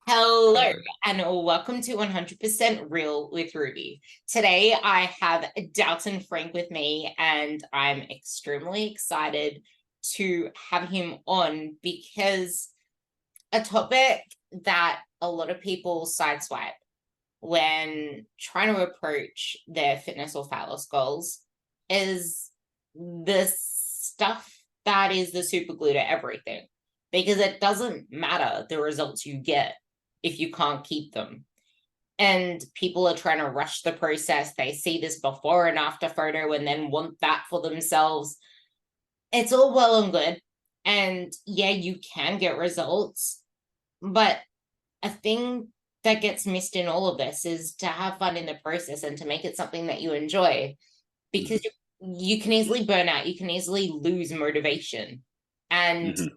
Hello Hello. and welcome to 100% Real with Ruby. Today I have Dalton Frank with me and I'm extremely excited to have him on because a topic that a lot of people sideswipe when trying to approach their fitness or fat loss goals is the stuff that is the super glue to everything, because it doesn't matter the results you get if you can't keep them. And people are trying to rush the process. They see this before and after photo and then want that for themselves. It's all well and good. And yeah, you can get results. But a thing that gets missed in all of this is to have fun in the process and to make it something that you enjoy, because Mhm. you can easily burn out, you can easily lose motivation. And Mhm.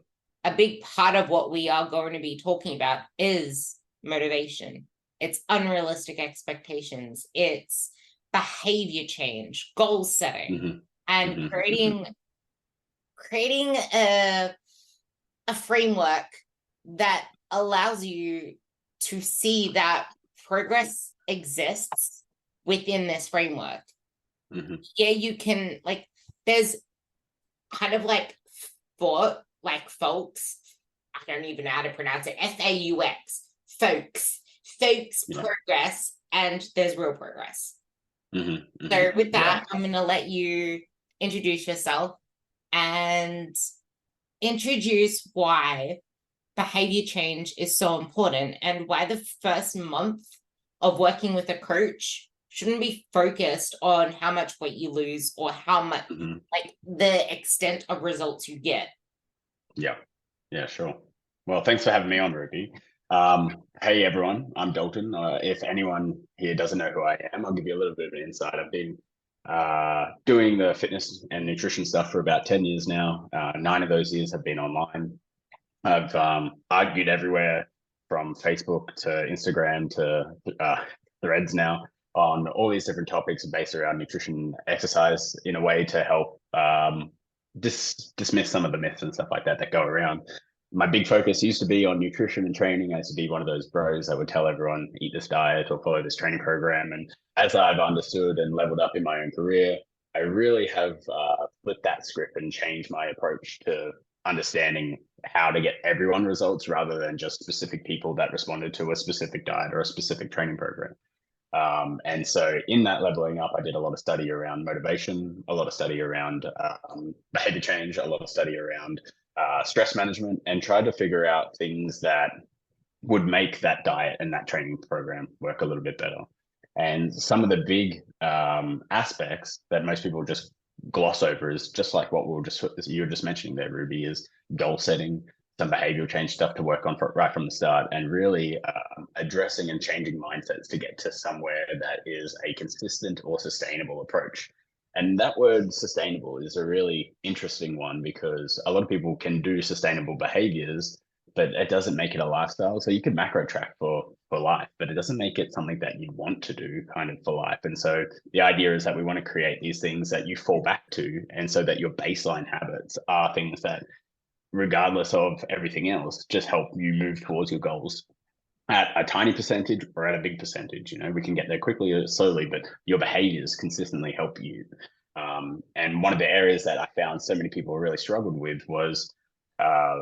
a big part of what we are going to be talking about is motivation. It's unrealistic expectations, it's behavior change, goal setting, Mhm. and Mhm. Mhm. creating a framework that allows you to see that progress exists within this framework. Mhm. Yeah, you can, like, there's kind of like thought, like folks, I don't even know how to pronounce it, FAUX, folks Yeah. progress, and there's real progress. Mhm. So Mhm. with Yeah. that, I'm going to let you introduce yourself and introduce why behavior change is so important and why the first month of working with a coach shouldn't be focused on how much weight you lose or how much, Mhm. like, the extent of results you get. Yeah. Yeah. Sure. Well, thanks for having me on, Ruby. Hey, everyone. I'm Dalton. If anyone here doesn't know who I am, I'll give you a little bit of an insight. I've been doing the fitness and nutrition stuff for about 10 years now. 9 of those years have been online. I've argued everywhere from Facebook to Instagram to Threads now on all these different topics based around nutrition, exercise in a way to help dismiss some of the myths and stuff like that that go around. My big focus used to be on nutrition and training. I used to be one of those bros that would tell everyone eat this diet or follow this training program. And as I've understood and leveled up in my own career, I really have flipped that script and changed my approach to understanding how to get everyone results rather than just specific people that responded to a specific diet or a specific training program. And so, in that leveling up, I did a lot of study around motivation, a lot of study around behavior change, a lot of study around stress management, and tried to figure out things that would make that diet and that training program work a little bit better. And some of the big aspects that most people just gloss over is just like what you were just mentioning there, Ruby, is goal setting, some behavioral change stuff to work on right from the start, and really addressing and changing mindsets to get to somewhere that is a consistent or sustainable approach. And that word sustainable is a really interesting one because a lot of people can do sustainable behaviors, but it doesn't make it a lifestyle. So you could macro track for life, but it doesn't make it something that you want to do kind of for life. And so the idea is that we want to create these things that you fall back to, and so that your baseline habits are things that, regardless of everything else, just help you move towards your goals at a tiny percentage or at a big percentage. We can get there quickly or slowly, but your behaviors consistently help you. And one of the areas that I found so many people really struggled with was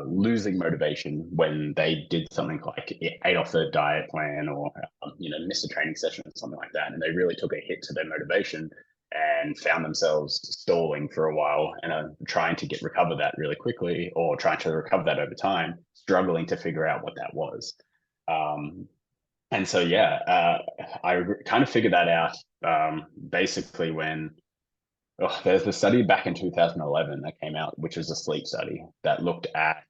losing motivation when they did something like ate off the diet plan or missed a training session or something like that, and they really took a hit to their motivation and found themselves stalling for a while and trying to recover that really quickly, or trying to recover that over time, struggling to figure out what that was. Um, and so, yeah, I kind of figured that out basically when there's a study back in 2011 that came out, which was a sleep study that looked at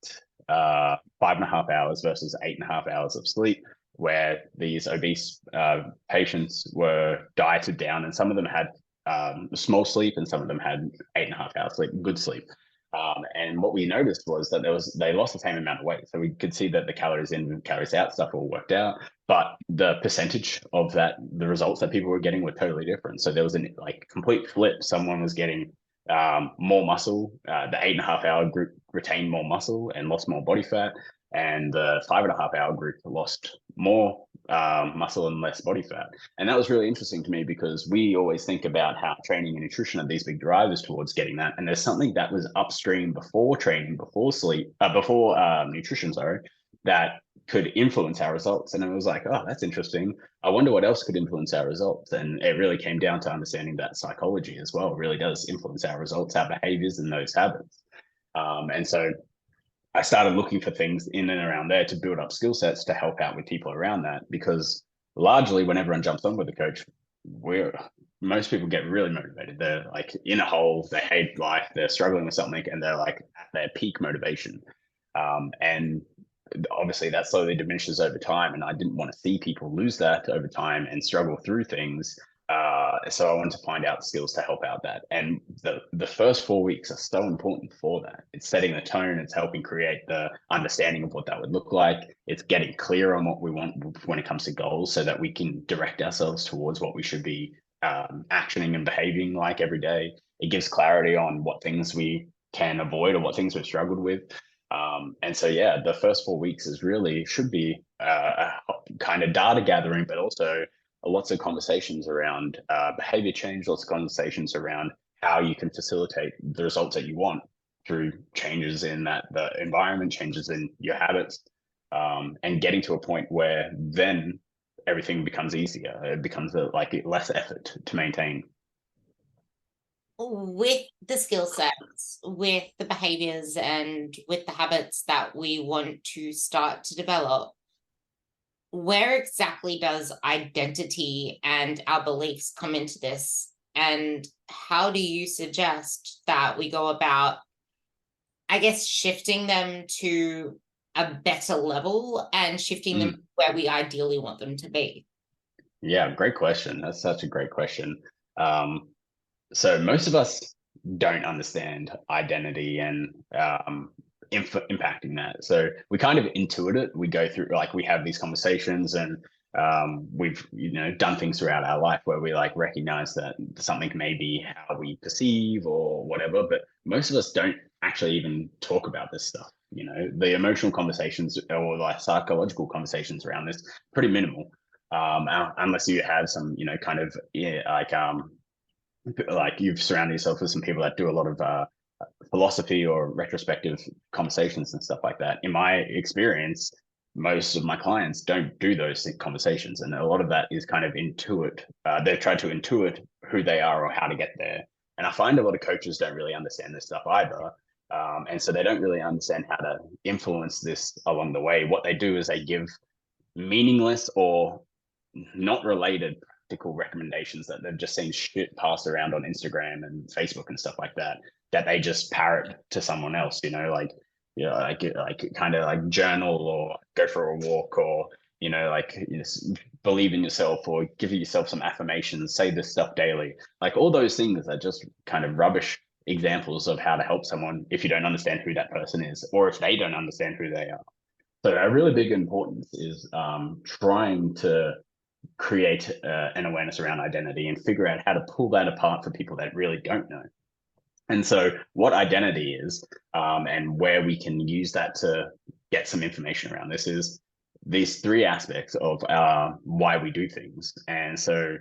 5.5 hours versus 8.5 hours of sleep, where these obese patients were dieted down, and some of them had small sleep, and some of them had 8.5 hours sleep, good sleep. And what we noticed was that they lost the same amount of weight. So we could see that the calories in and calories out stuff all worked out, but the percentage of the results that people were getting were totally different. So there was a complete flip. Someone was getting more muscle. The 8.5 hour group retained more muscle and lost more body fat, and the 5.5 hour group lost more muscle and less body fat. And that was really interesting to me because we always think about how training and nutrition are these big drivers towards getting that. And there's something that was upstream before training, before sleep, before nutrition, sorry, that could influence our results. And it was like, oh, that's interesting. I wonder what else could influence our results. And it really came down to understanding that psychology as well really does influence our results, our behaviors, and those habits. And so I started looking for things in and around there to build up skill sets to help out with people around that. Because largely, when everyone jumps on with a coach, most people get really motivated. They're like in a hole, they hate life, they're struggling with something, and they're like at their peak motivation. And obviously that slowly diminishes over time, and I didn't want to see people lose that over time and struggle through things. So I wanted to find out skills to help out that. And the first 4 weeks are so important for that. It's setting the tone, it's helping create the understanding of what that would look like. It's getting clear on what we want when it comes to goals so that we can direct ourselves towards what we should be actioning and behaving like every day. It gives clarity on what things we can avoid or what things we've struggled with. And so, yeah, the first 4 weeks should be kind of data gathering, but also lots of conversations around behavior change, lots of conversations around how you can facilitate the results that you want through changes in the environment, changes in your habits, and getting to a point where then everything becomes easier. It becomes less effort to maintain. With the skill sets, with the behaviors, and with the habits that we want to start to develop, where exactly does identity and our beliefs come into this? And how do you suggest that we go about, I guess, shifting them to a better level and shifting them where we ideally want them to be? Yeah, great question. That's such a great question. So most of us don't understand identity and impacting that. So we kind of intuit it. We go through, like, we have these conversations, and we've done things throughout our life where we like recognize that something may be how we perceive or whatever, but most of us don't actually even talk about this stuff. The emotional conversations or like psychological conversations around this pretty minimal, unless you have some kind of like you've surrounded yourself with some people that do a lot of philosophy or retrospective conversations and stuff like that. In my experience, most of my clients don't do those conversations, and a lot of that is kind of intuit. They've tried to intuit who they are or how to get there. And I find a lot of coaches don't really understand this stuff either. And so they don't really understand how to influence this along the way. What they do is they give meaningless or not related practical recommendations that they've just seen shit passed around on Instagram and Facebook and stuff like that they just parrot to someone else, like kind of like journal or go for a walk, or believe in yourself, or give yourself some affirmations, say this stuff daily. Like all those things are just kind of rubbish examples of how to help someone if you don't understand who that person is, or if they don't understand who they are. So a really big importance is trying to create an awareness around identity and figure out how to pull that apart for people that really don't know. And so what identity is, and where we can use that to get some information around this, is these three aspects of why we do things. And so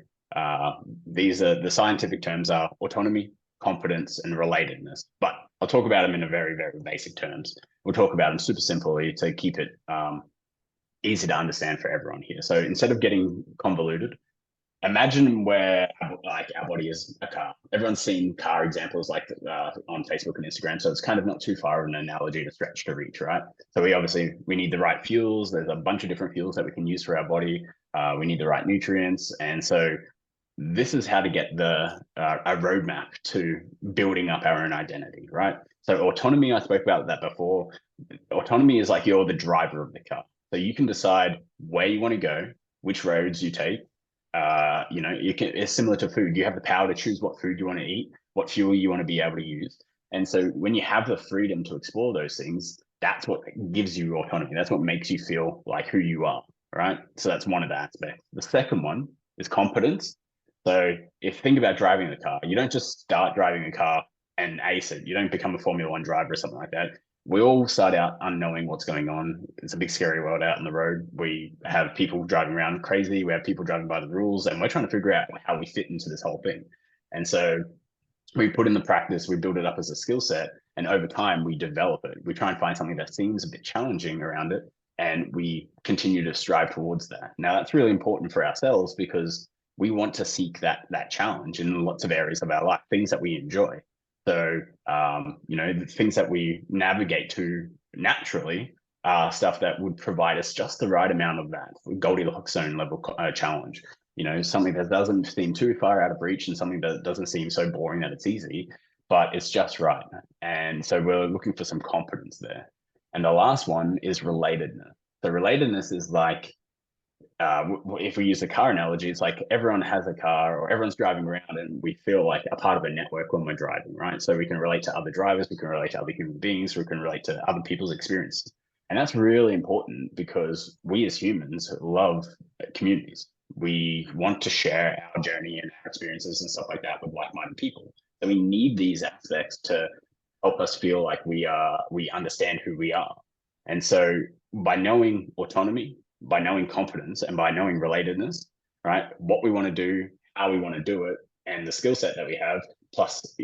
these are the scientific terms are autonomy, competence, and relatedness. But I'll talk about them in a very, very basic terms. We'll talk about them super simply to keep it easy to understand for everyone here. So instead of getting convoluted, imagine where like our body is a car. Everyone's seen car examples like on Facebook and Instagram, so it's kind of not too far of an analogy to stretch to reach, right? So we need the right fuels. There's a bunch of different fuels that we can use for our body. We need the right nutrients, and so this is how to get a roadmap to building up our own identity, right? So autonomy, I spoke about that before. Autonomy is like you're the driver of the car. So you can decide where you want to go, which roads you take. It's similar to food. You have the power to choose what food you want to eat, what fuel you want to be able to use. And so when you have the freedom to explore those things, that's what gives you autonomy. That's what makes you feel like who you are, right? So that's one of the aspects. The second one is competence. So if you think about driving the car, you don't just start driving a car and ace it. You don't become a Formula One driver or something like that. we all start out unknowing what's going on. It's a big scary world out on the road. We have people driving around crazy. We have people driving by the rules, and we're trying to figure out how we fit into this whole thing. And so we put in the practice, we build it up as a skill set, and over time we develop it. We try and find something that seems a bit challenging around it, and we continue to strive towards that. Now that's really important for ourselves because we want to seek that challenge in lots of areas of our life, things that we enjoy. So, the things that we navigate to naturally are stuff that would provide us just the right amount of that Goldilocks zone level challenge. Something that doesn't seem too far out of reach and something that doesn't seem so boring that it's easy, but it's just right. And so we're looking for some competence there. And the last one is relatedness. So relatedness is like, if we use a car analogy, it's like everyone has a car or everyone's driving around and we feel like a part of a network when we're driving, right? So we can relate to other drivers, we can relate to other human beings, we can relate to other people's experiences. And that's really important because we as humans love communities. We want to share our journey and our experiences and stuff like that with like-minded people. So we need these aspects to help us feel like we understand who we are. And so by knowing autonomy, by knowing confidence, and by knowing relatedness, right? What we want to do, how we want to do it, and the skill set that we have, plus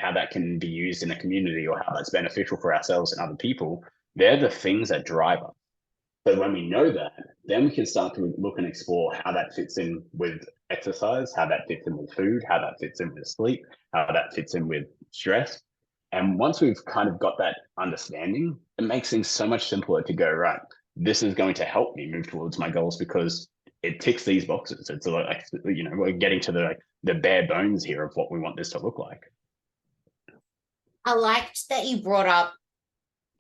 how that can be used in a community or how that's beneficial for ourselves and other people, they're the things that drive us. So when we know that, then we can start to look and explore how that fits in with exercise, how that fits in with food, how that fits in with sleep, how that fits in with stress. And once we've kind of got that understanding, it makes things so much simpler to go, right, this is going to help me move towards my goals because it ticks these boxes. It's like, we're getting to the bare bones here of what we want this to look like. I liked that you brought up,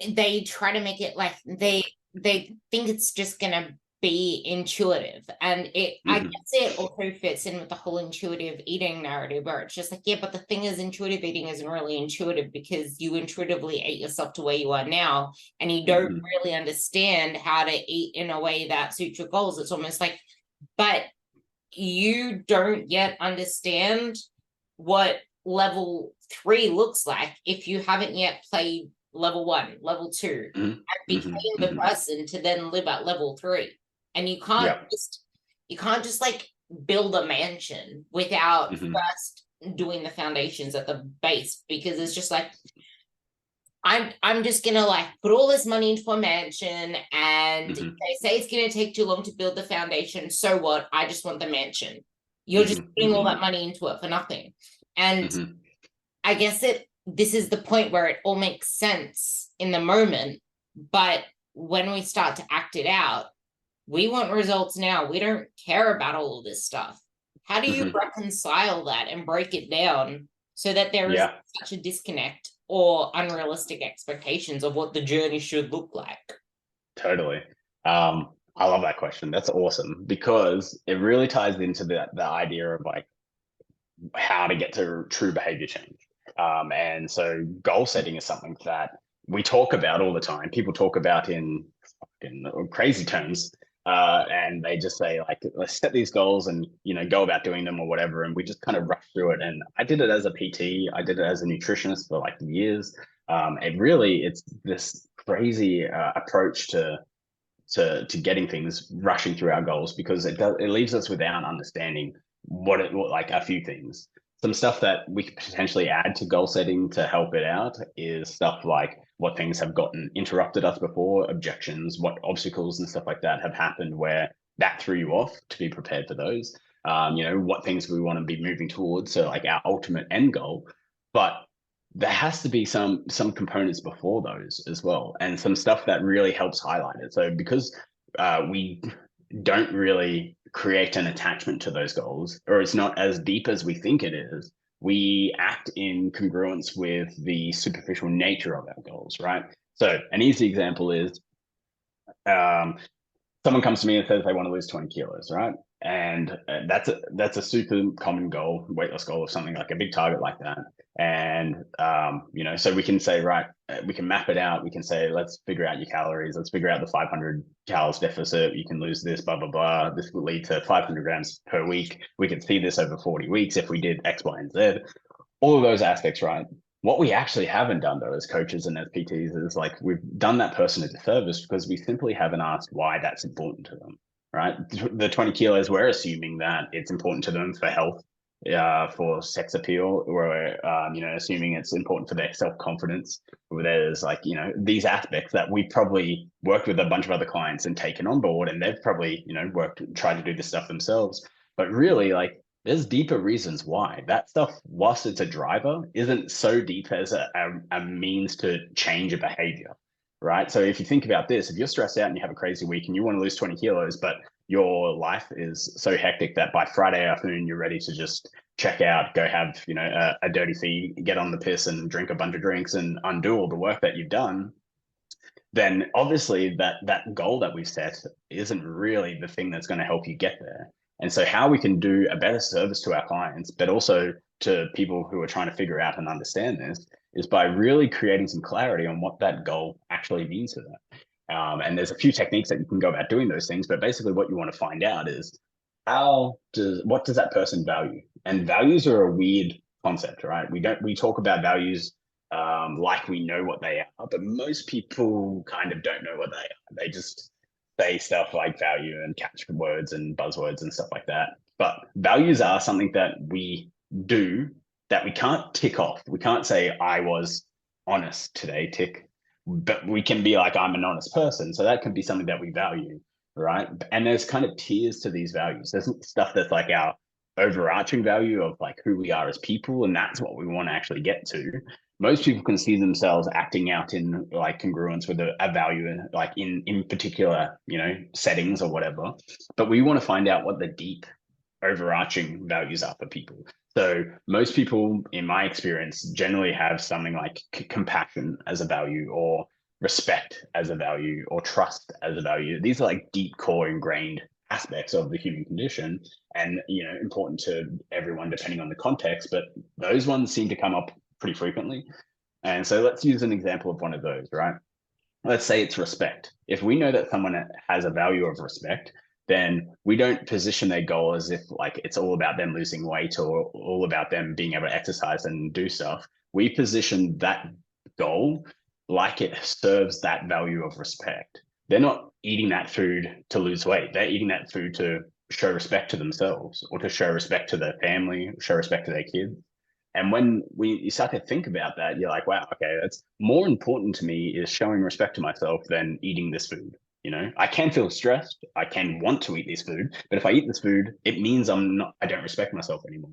they try to make it like they think it's just gonna be intuitive, and I guess it also fits in with the whole intuitive eating narrative where it's just like, yeah, but the thing is, intuitive eating isn't really intuitive because you intuitively ate yourself to where you are now and you don't really understand how to eat in a way that suits your goals. It's almost like, but you don't yet understand what level 3 looks like if you haven't yet played level 1, level 2, and became the person to then live at level 3. And you can't just like build a mansion without first doing the foundations at the base, because it's just like, I'm just gonna like put all this money into a mansion, and if they say it's gonna take too long to build the foundation, so what? I just want the mansion. You're just putting all that money into it for nothing. And I guess this is the point where it all makes sense in the moment, but when we start to act it out, we want results now. We don't care about all of this stuff. How do you reconcile that and break it down so that there is such a disconnect or unrealistic expectations of what the journey should look like? Totally. I love that question. That's awesome because it really ties into the idea of like how to get to true behavior change. And so goal setting is something that we talk about all the time. People talk about in crazy terms, and they just say like, let's set these goals and go about doing them or whatever. And we just kind of rush through it. And I did it as a PT. I did it as a nutritionist for like years. It's this crazy approach to getting things, rushing through our goals, because it leaves us without understanding like a few things. Some stuff that we could potentially add to goal setting to help it out is stuff like what things have gotten interrupted us before, objections, what obstacles and stuff like that have happened where that threw you off, to be prepared for those. What things we want to be moving towards, so like our ultimate end goal. But there has to be some components before those as well, and some stuff that really helps highlight it. So because we don't really create an attachment to those goals, or it's not as deep as we think it is, we act in congruence with the superficial nature of our goals, right? So an easy example is someone comes to me and says they want to lose 20 kilos, right? And that's a super common goal, weight loss goal, of something like a big target like that. And so we can say, right, we can map it out. We can say, let's figure out your calories. Let's figure out the 500 calories deficit. You can lose this, blah blah blah. This will lead to 500 grams per week. We could see this over 40 weeks if we did X, Y, and Z. All of those aspects, right? What we actually haven't done though as coaches and as PTs is like we've done that person a disservice because we simply haven't asked why that's important to them, right? The 20 kilos, we're assuming that it's important to them for health, for sex appeal, or assuming it's important for their self-confidence. There's like, these aspects that we probably worked with a bunch of other clients and taken on board, and they've probably, tried to do this stuff themselves. But really, like, there's deeper reasons why that stuff, whilst it's a driver, isn't so deep as a means to change a behavior, right? So if you think about this, if you're stressed out and you have a crazy week and you want to lose 20 kilos, but your life is so hectic that by Friday afternoon you're ready to just check out, go have a dirty feed, get on the piss and drink a bunch of drinks and undo all the work that you've done, then obviously that goal that we've set isn't really the thing that's going to help you get there. And so how we can do a better service to our clients, but also to people who are trying to figure out and understand this, is by really creating some clarity on what that goal actually means to them. And there's a few techniques that you can go about doing those things, but basically what you want to find out is what does that person value? And values are a weird concept, right? We talk about values like we know what they are, but most people kind of don't know what they are. They just say stuff like value and catch words and buzzwords and stuff like that. But values are something that we do that we can't tick off. We can't say, I was honest today, tick. But we can be like, I'm an honest person. So that can be something that we value, right? And there's kind of tiers to these values. There's stuff that's like our overarching value of like who we are as people, and that's what we want to actually get to. Most people can see themselves acting out in like congruence with a value in like in particular, settings or whatever. But we want to find out what the deep overarching values are for people. So most people, in my experience, generally have something like compassion as a value, or respect as a value, or trust as a value. These are like deep core ingrained aspects of the human condition, and important to everyone depending on the context. But those ones seem to come up pretty frequently. And so let's use an example of one of those, right? Let's say it's respect. If we know that someone has a value of respect, then we don't position their goal as if like it's all about them losing weight or all about them being able to exercise and do stuff. We position that goal like it serves that value of respect. They're not eating that food to lose weight. They're eating that food to show respect to themselves, or to show respect to their family, show respect to their kids. And when you start to think about that, you're like, wow, okay, that's more important to me is showing respect to myself than eating this food. I can feel stressed. I can want to eat this food, but if I eat this food, it means I don't respect myself anymore.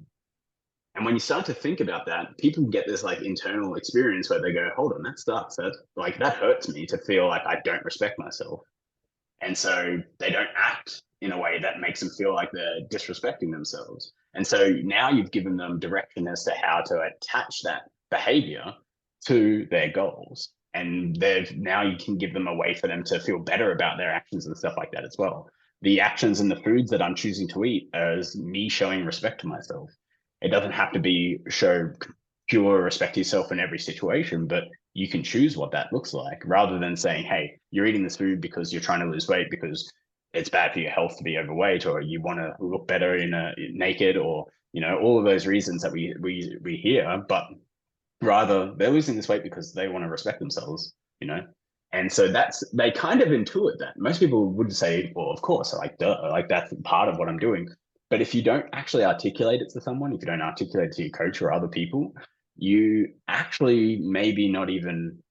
And when you start to think about that, people get this like internal experience where they go, hold on, that sucks. That hurts me to feel like I don't respect myself. And so they don't act in a way that makes them feel like they're disrespecting themselves. And so now you've given them direction as to how to attach that behavior to their goals. And now you can give them a way for them to feel better about their actions and stuff like that as well. The actions and the foods that I'm choosing to eat as me showing respect to myself. It doesn't have to be show pure respect to yourself in every situation, but you can choose what that looks like, rather than saying, hey, you're eating this food because you're trying to lose weight because it's bad for your health to be overweight, or you want to look better in a naked, or all of those reasons that we hear. But rather, they're losing this weight because they want to respect themselves. And so they kind of intuit that. Most people would say, well, of course, like duh, like that's part of what I'm doing. But if you don't actually articulate it to someone, if you don't articulate it to your coach or other people, you actually maybe not even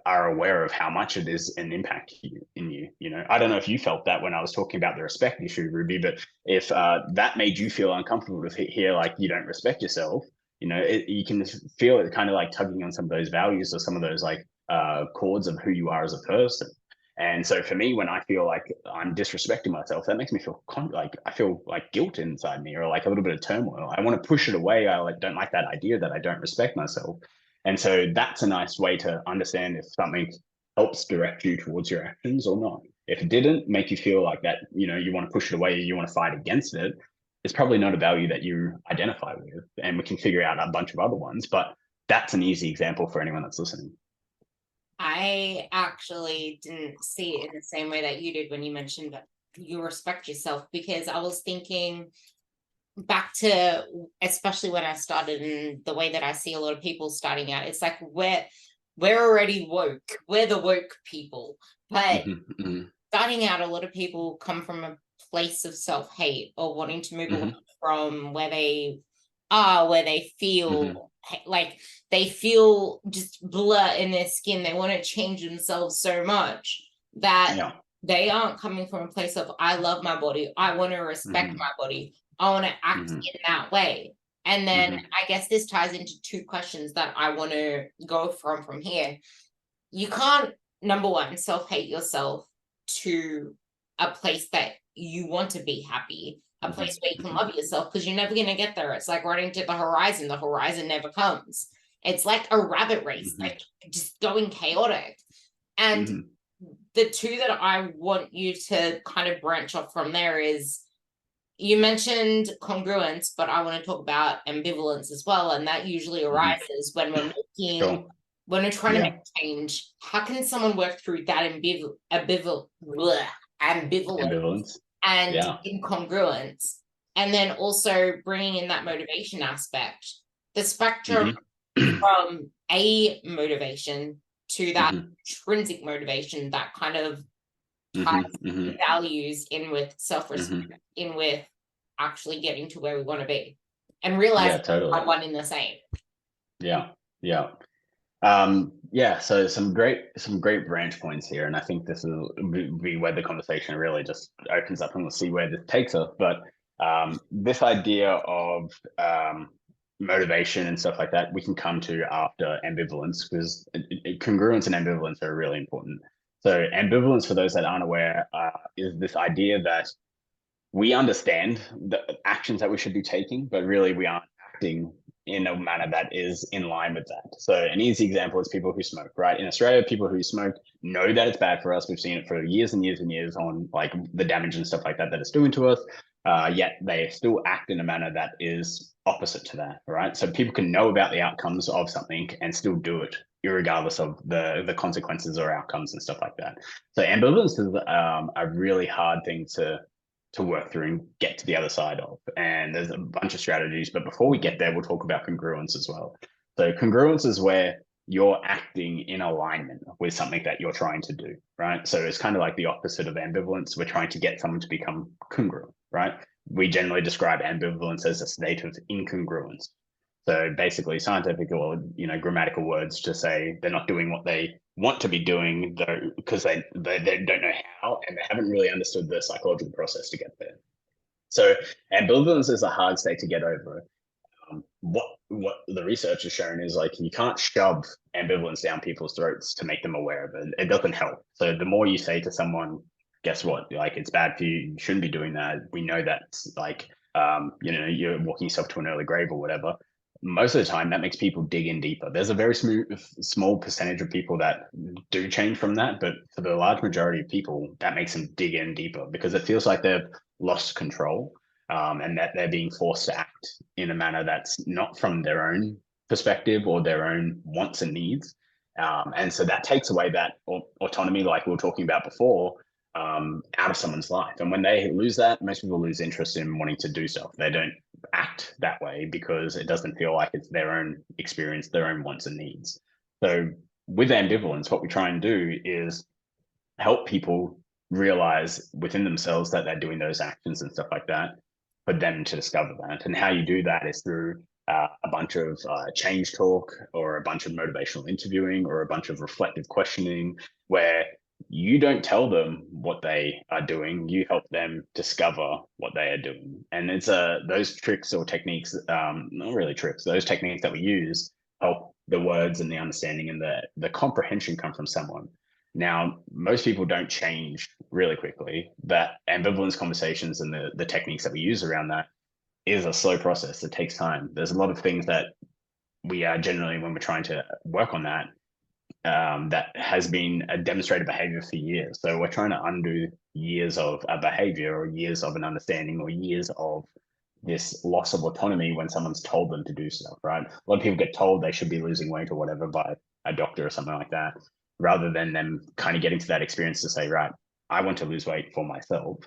are aware of how much it is an impact in you. I don't know if you felt that when I was talking about the respect issue, Ruby, but if that made you feel uncomfortable to hear like you don't respect yourself, you can feel it kind of like tugging on some of those values or some of those like chords of who you are as a person. And so for me, when I feel like I'm disrespecting myself, that makes me feel like I feel like guilt inside me, or like a little bit of turmoil. I want to push it away. I don't like that idea that I don't respect myself. And so that's a nice way to understand if something helps direct you towards your actions or not. If it didn't make you feel like that, you want to push it away, you want to fight against it, it's probably not a value that you identify with. And we can figure out a bunch of other ones, but that's an easy example for anyone that's listening. I actually didn't see it in the same way that you did when you mentioned that you respect yourself, because I was thinking back to, especially when I started, and the way that I see a lot of people starting out, it's like we're already woke. We're the woke people. But starting out, a lot of people come from a place of self-hate or wanting to move away from where they are, where they feel like they feel just blur in their skin. They want to change themselves so much that they aren't coming from a place of, I love my body, I want to respect my body, I want to act in that way. And then I guess this ties into two questions that I want to go from here. You can't, number one, self-hate yourself to a place that you want to be happy, a place where you can love yourself, because you're never going to get there. It's like running to the horizon never comes. It's like a rabbit race, like just going chaotic. And the two that I want you to kind of branch off from there is, you mentioned congruence, but I want to talk about ambivalence as well. And that usually arises when we're making, when we're trying to make change. How can someone work through that ambivalence and incongruence? And then also bringing in that motivation aspect, the spectrum from a motivation to that intrinsic motivation that kind of ties values in with self-respect, in with actually getting to where we want to be, and realize I'm one in the same. So some great branch points here, and I think this will be where the conversation really just opens up, and we'll see where this takes us. But this idea of motivation and stuff like that, we can come to after ambivalence, because congruence and ambivalence are really important. So ambivalence, for those that aren't aware, is this idea that we understand the actions that we should be taking, but really we aren't acting in a manner that is in line with that. So an easy example is people who smoke, right? In Australia, people who smoke know that it's bad for us. We've seen it for years and years and years on like the damage and stuff like that that it's doing to us. Yet they still act in a manner that is opposite to that, right? So people can know about the outcomes of something and still do it, irregardless of the consequences or outcomes and stuff like that. So ambivalence is a really hard thing to work through and get to the other side of. And there's a bunch of strategies, but before we get there, we'll talk about congruence as well. So congruence is where you're acting in alignment with something that you're trying to do, right? So it's kind of like the opposite of ambivalence. We're trying to get someone to become congruent, right? We generally describe ambivalence as a state of incongruence. So basically scientific or, grammatical words to say they're not doing what they want to be doing, though, because they don't know how, and they haven't really understood the psychological process to get there. So ambivalence is a hard state to get over. What the research has shown is like you can't shove ambivalence down people's throats to make them aware of it. It doesn't help. So the more you say to someone, guess what? Like, it's bad for you. You shouldn't be doing that. We know that's like, you're walking yourself to an early grave or whatever. Most of the time, that makes people dig in deeper. There's a very small percentage of people that do change from that, but for the large majority of people, that makes them dig in deeper because it feels like they've lost control, and that they're being forced to act in a manner that's not from their own perspective or their own wants and needs. And so that takes away that autonomy, like we were talking about before, out of someone's life. And when they lose that, most people lose interest in wanting to do stuff. They don't act that way because it doesn't feel like it's their own experience, their own wants and needs. So with ambivalence, what we try and do is help people realize within themselves that they're doing those actions and stuff like that, for them to discover that. And how you do that is through a bunch of change talk, or a bunch of motivational interviewing, or a bunch of reflective questioning, where you don't tell them what they are doing, you help them discover what they are doing. And it's those tricks or techniques, not really tricks, those techniques that we use help the words and the understanding and the comprehension come from someone. Now, most people don't change really quickly. That ambivalence conversations and the techniques that we use around that is a slow process. It takes time. There's a lot of things that we are generally, when we're trying to work on that, that has been a demonstrated behavior for years. So we're trying to undo years of a behavior, or years of an understanding, or years of this loss of autonomy when someone's told them to do stuff, right? A lot of people get told they should be losing weight or whatever by a doctor or something like that, rather than them kind of getting to that experience to say, right, I want to lose weight for myself.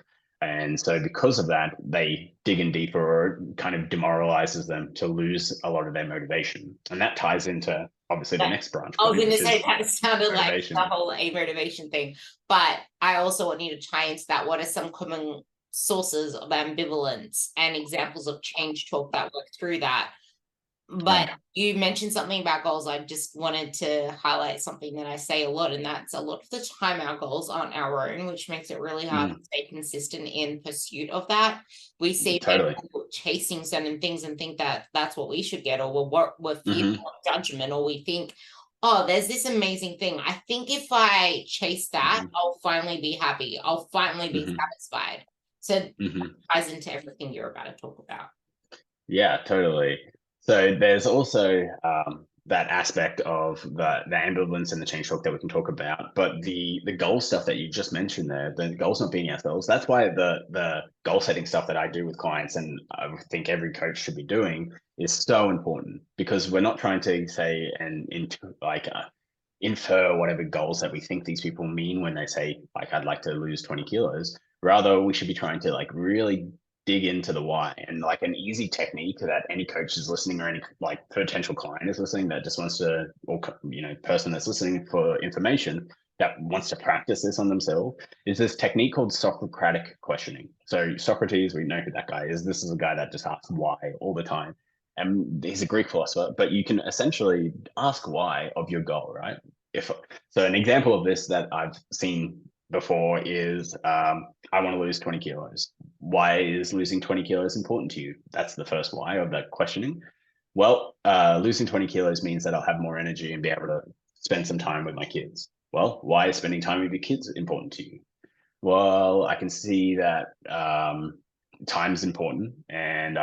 And so because of that, they dig in deeper, or it kind of demoralizes them to lose a lot of their motivation. And that ties into obviously the Yeah. next branch I was point, going to which say is that sounded like the motivation. whole a motivation thing, but I also want you to tie into that. What are some common sources of ambivalence and examples of change talk that work through that? But Right. you mentioned something about goals. I just wanted to highlight something that I say a lot, and that's a lot of the time our goals aren't our own, which makes it really hard to stay consistent in pursuit of that. We see Totally. people chasing certain things and think that that's what we should get, or we're fearful Mm-hmm. of judgment, or we think, oh, there's this amazing thing. I think if I chase that, I'll finally be happy. I'll finally be Mm-hmm. satisfied. So it Mm-hmm. ties into everything you're about to talk about. Yeah, totally. So there's also that aspect of the ambivalence and the change talk that we can talk about, but the goal stuff that you just mentioned there, the goals not being ourselves. That's why the goal setting stuff that I do with clients, and I think every coach should be doing, is so important, because we're not trying to say and infer whatever goals that we think these people mean when they say, like, I'd like to lose 20 kilos. Rather, we should be trying to like really dig into the why. And like an easy technique that any coach is listening, or any like potential client is listening that just wants to, or person that's listening for information that wants to practice this on themselves, is this technique called Socratic questioning. So Socrates, we know who that guy is. This is a guy that just asks why all the time. And he's a Greek philosopher, but you can essentially ask why of your goal, right? If so, an example of this that I've seen before is I want to lose 20 kilos. Why is losing 20 kilos important to you? That's the first why of that questioning. Well, losing 20 kilos means that I'll have more energy and be able to spend some time with my kids. Well, why is spending time with your kids important to you? Well, I can see that time is important, and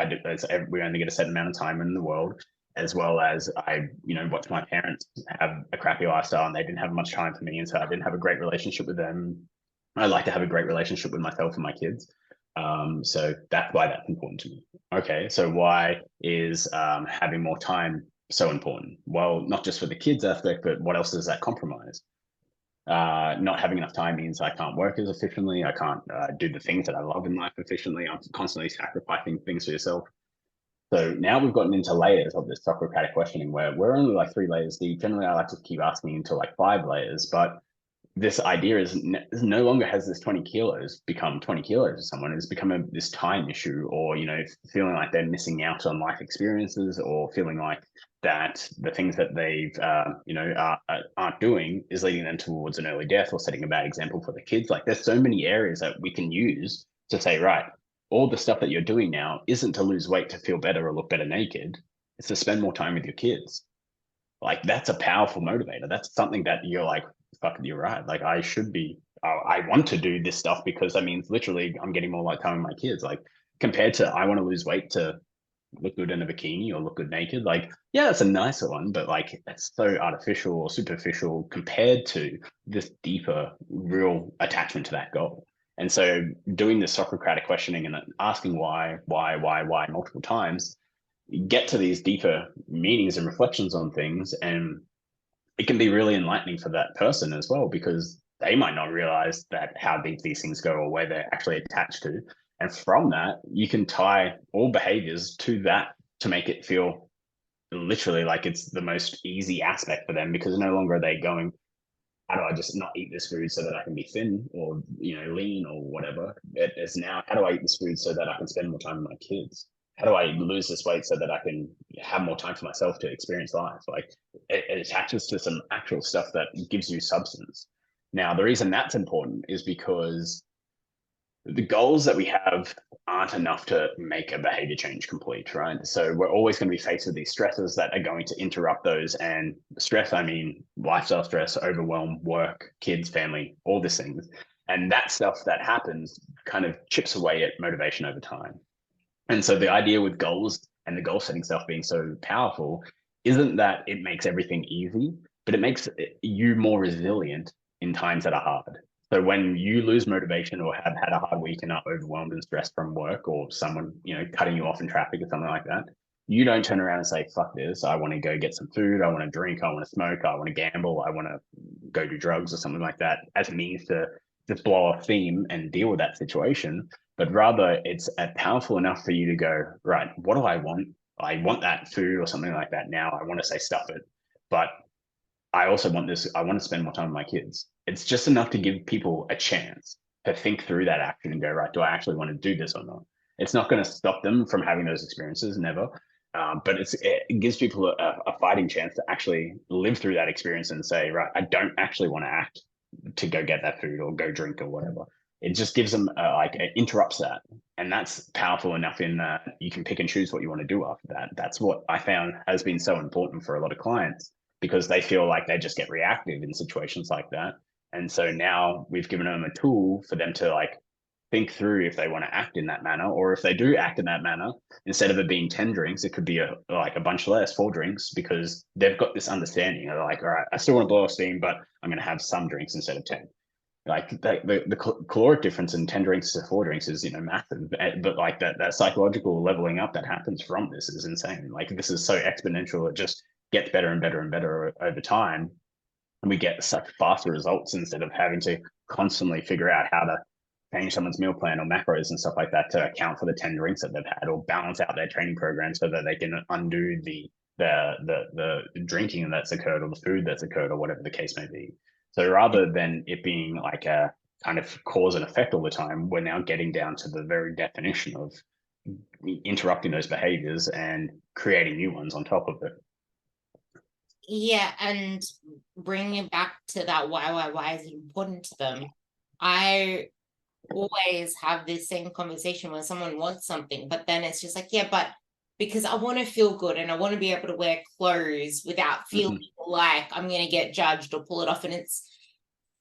we only get a certain amount of time in the world. As well as I, watched my parents have a crappy lifestyle, and they didn't have much time for me, and so I didn't have a great relationship with them. I like to have a great relationship with myself and my kids. So that's why that's important to me. Okay, so why is having more time so important? Well, not just for the kids aspect, but what else does that compromise? Not having enough time means I can't work as efficiently. I can't do the things that I love in life efficiently. I'm constantly sacrificing things for yourself. So now we've gotten into layers of this Socratic questioning, where we're only like 3 layers deep. Generally, I like to keep asking into like 5 layers, but this idea is no longer has this 20 kilos become 20 kilos to someone. It's become this time issue, or feeling like they're missing out on life experiences, or feeling like that the things that they've aren't doing is leading them towards an early death, or setting a bad example for the kids. Like, there's so many areas that we can use to say, right, all the stuff that you're doing now isn't to lose weight to feel better or look better naked. It's to spend more time with your kids. Like, that's a powerful motivator. That's something that you're like, fuck, you're right. Like, I should be, I want to do this stuff, because that means literally I'm getting more like time with my kids. Like, compared to I want to lose weight to look good in a bikini or look good naked. Like, yeah, it's a nicer one, but like, it's so artificial or superficial compared to this deeper, real attachment to that goal. And so doing this Socratic questioning and asking why multiple times, get to these deeper meanings and reflections on things, and it can be really enlightening for that person as well, because they might not realize that how deep these things go, or where they're actually attached to. And from that, you can tie all behaviors to that to make it feel literally like it's the most easy aspect for them, because no longer are they going, how do I just not eat this food so that I can be thin, or lean, or whatever. It is now, how do I eat this food so that I can spend more time with my kids? How do I lose this weight so that I can have more time for myself to experience life? Like, it attaches to some actual stuff that gives you substance. Now, the reason that's important is because the goals that we have aren't enough to make a behavior change complete, right? So we're always going to be faced with these stresses that are going to interrupt those. And stress, I mean lifestyle stress, overwhelm, work, kids, family, all these things. And that stuff that happens kind of chips away at motivation over time. And so the idea with goals and the goal setting stuff being so powerful isn't that it makes everything easy, but it makes you more resilient in times that are hard. So when you lose motivation, or have had a hard week and are overwhelmed and stressed from work, or someone, cutting you off in traffic or something like that, you don't turn around and say, fuck this, I want to go get some food, I want to drink, I want to smoke, I want to gamble, I want to go do drugs or something like that, as a means to just blow off steam and deal with that situation. but rather it's powerful enough for you to go, right, what do I want? I want that food or something like that now. I want to say stuff it, but I also want this. I want to spend more time with my kids. It's just enough to give people a chance to think through that action and go, right, do I actually want to do this or not? It's not going to stop them from having those experiences, never. But it gives people a fighting chance to actually live through that experience and say, right, I don't actually want to act to go get that food or go drink or whatever. It just gives them it interrupts that, and that's powerful enough in that you can pick and choose what you want to do after that. That's what I found has been so important for a lot of clients, because they feel like they just get reactive in situations like that. And so now we've given them a tool for them to like think through if they want to act in that manner, or if they do act in that manner, instead of it being 10 drinks, it could be like a bunch less, 4 drinks, because they've got this understanding. They're like, all right, I still want to blow off steam, but I'm going to have some drinks instead of 10. Like the caloric difference in 10 drinks to 4 drinks is, massive. But like that psychological leveling up that happens from this is insane. Like this is so exponential. It just gets better and better and better over time. And we get such faster results instead of having to constantly figure out how to change someone's meal plan or macros and stuff like that to account for the 10 drinks that they've had, or balance out their training program so that they can undo the drinking that's occurred or the food that's occurred or whatever the case may be. So rather than it being like a kind of cause and effect all the time, we're now getting down to the very definition of interrupting those behaviors and creating new ones on top of it. Yeah, and bringing it back to that why is it important to them? I always have this same conversation when someone wants something, but then it's just like, yeah, but because I want to feel good and I want to be able to wear clothes without feeling like I'm going to get judged or pull it off. And it's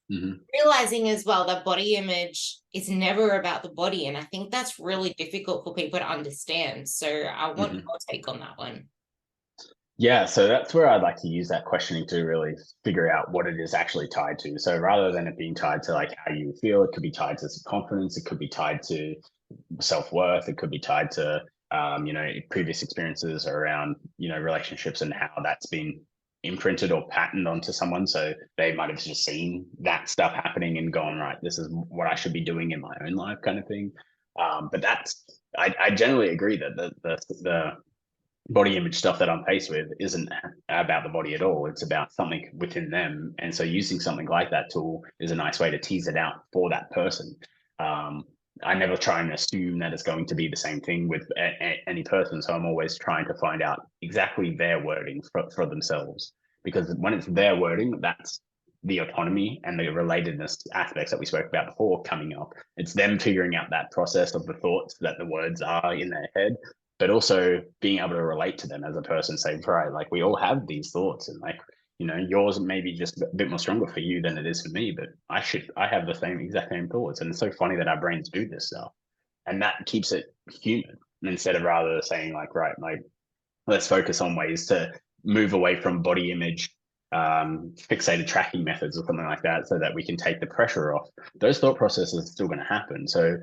realizing as well that body image is never about the body. And I think that's really difficult for people to understand. So I want your take on that one. Yeah, so that's where I'd like to use that questioning to really figure out what it is actually tied to. So rather than it being tied to like how you feel, it could be tied to confidence, it could be tied to self-worth, it could be tied to previous experiences around relationships and how that's been imprinted or patterned onto someone. So they might have just seen that stuff happening and gone, right, this is what I should be doing in my own life, kind of thing. But I generally agree that the body image stuff that I'm faced with isn't about the body at all. It's about something within them. And so using something like that tool is a nice way to tease it out for that person. I never try and assume that it's going to be the same thing with any person. So I'm always trying to find out exactly their wording for themselves, because when it's their wording, that's the autonomy and the relatedness aspects that we spoke about before coming up. It's them figuring out that process of the thoughts that the words are in their head, but also being able to relate to them as a person, say, right, like we all have these thoughts, and like, yours may be just a bit more stronger for you than it is for me, but I have the exact same thoughts. And it's so funny that our brains do this stuff, and that keeps it human, instead of rather saying like, right, like let's focus on ways to move away from body image fixated tracking methods or something like that, so that we can take the pressure off. Those thought processes are still going to happen. So